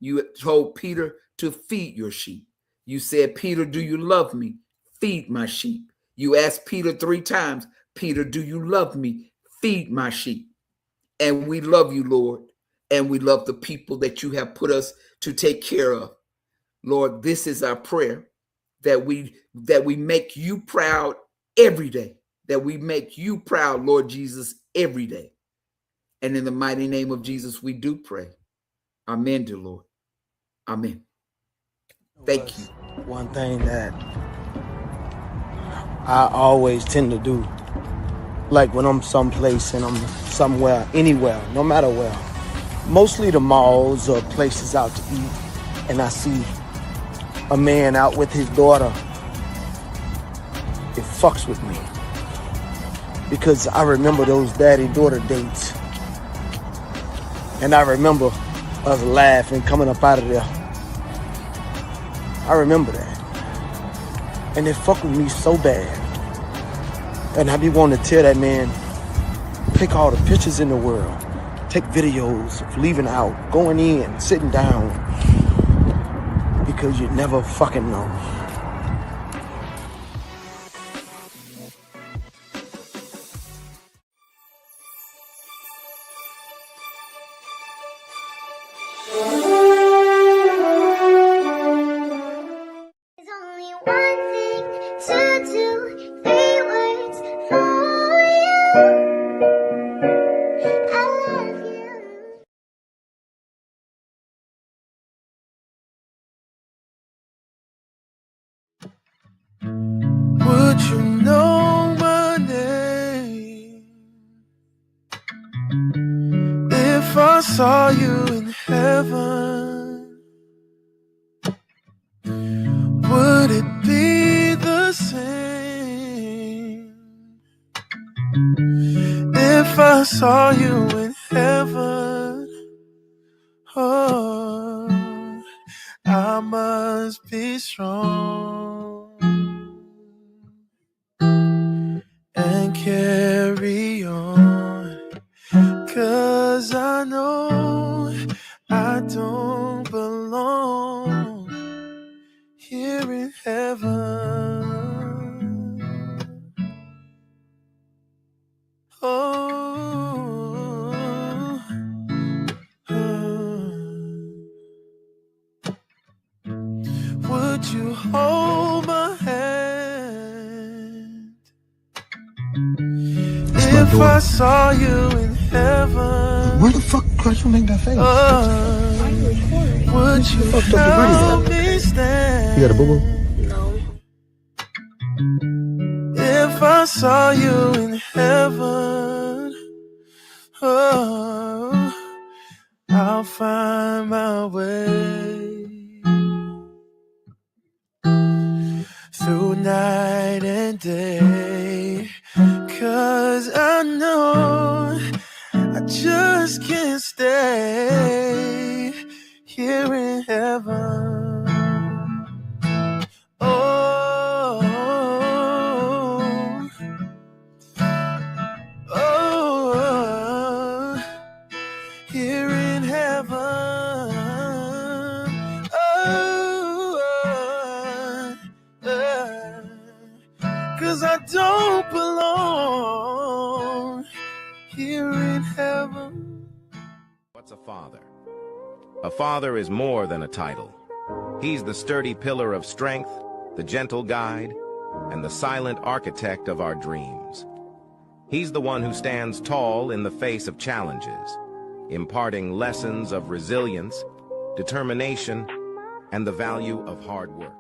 You told Peter to feed your sheep. You said, Peter, do you love me? Feed my sheep. You asked Peter 3 times, Peter, do you love me? Feed my sheep. And we love you, Lord. And we love the people that you have put us to take care of. Lord, this is our prayer, that we make you proud every day. That we make you proud, Lord Jesus, every day. And in the mighty name of Jesus, we do pray. Amen, dear Lord. Amen. Thank you. One thing that I always tend to do, like when I'm someplace and I'm somewhere, anywhere, no matter where, mostly the malls or places out to eat, and I see a man out with his daughter, it fucks with me. Because I remember those daddy-daughter dates. And I remember us laughing, coming up out of there. I remember that. And it fucked with me so bad. And I be wanting to tell that man, take all the pictures in the world. Take videos of leaving out, going in, sitting down. Because you never fucking know. Would you know my name if I saw you in heaven? Would it be the same if I saw you in heaven? Oh, I must be strong and carry on, 'cause I know I don't belong here in heaven. Would you hold my hand if I saw you in heaven? Where the fuck Crush you make that face? Would you fucked up the help video. me stand? You got a boo-boo? If I saw you in heaven, oh, I'll find my way through night and day, 'cause I know I just can't stay here in heaven. Oh, oh, here in heaven. Oh, 'cause I don't belong here in heaven. What's a father? A father is more than a title. He's the sturdy pillar of strength, the gentle guide, and the silent architect of our dreams. He's the one who stands tall in the face of challenges, imparting lessons of resilience, determination, and the value of hard work.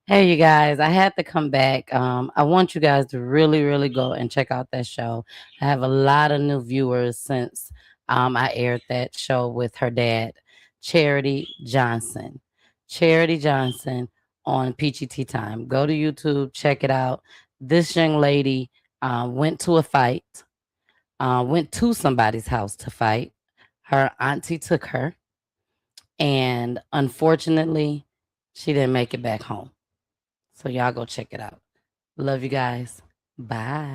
Hey, you guys, I had to come back. I want you guys to really go and check out that show. I have a lot of new viewers since I aired that show with her dad, Charity Johnson. Charity Johnson on Peachy Tyme. Go to YouTube, check it out. This young lady went to a fight, went to somebody's house to fight. Her auntie took her, and unfortunately, she didn't make it back home. So y'all go check it out. Love you guys. Bye.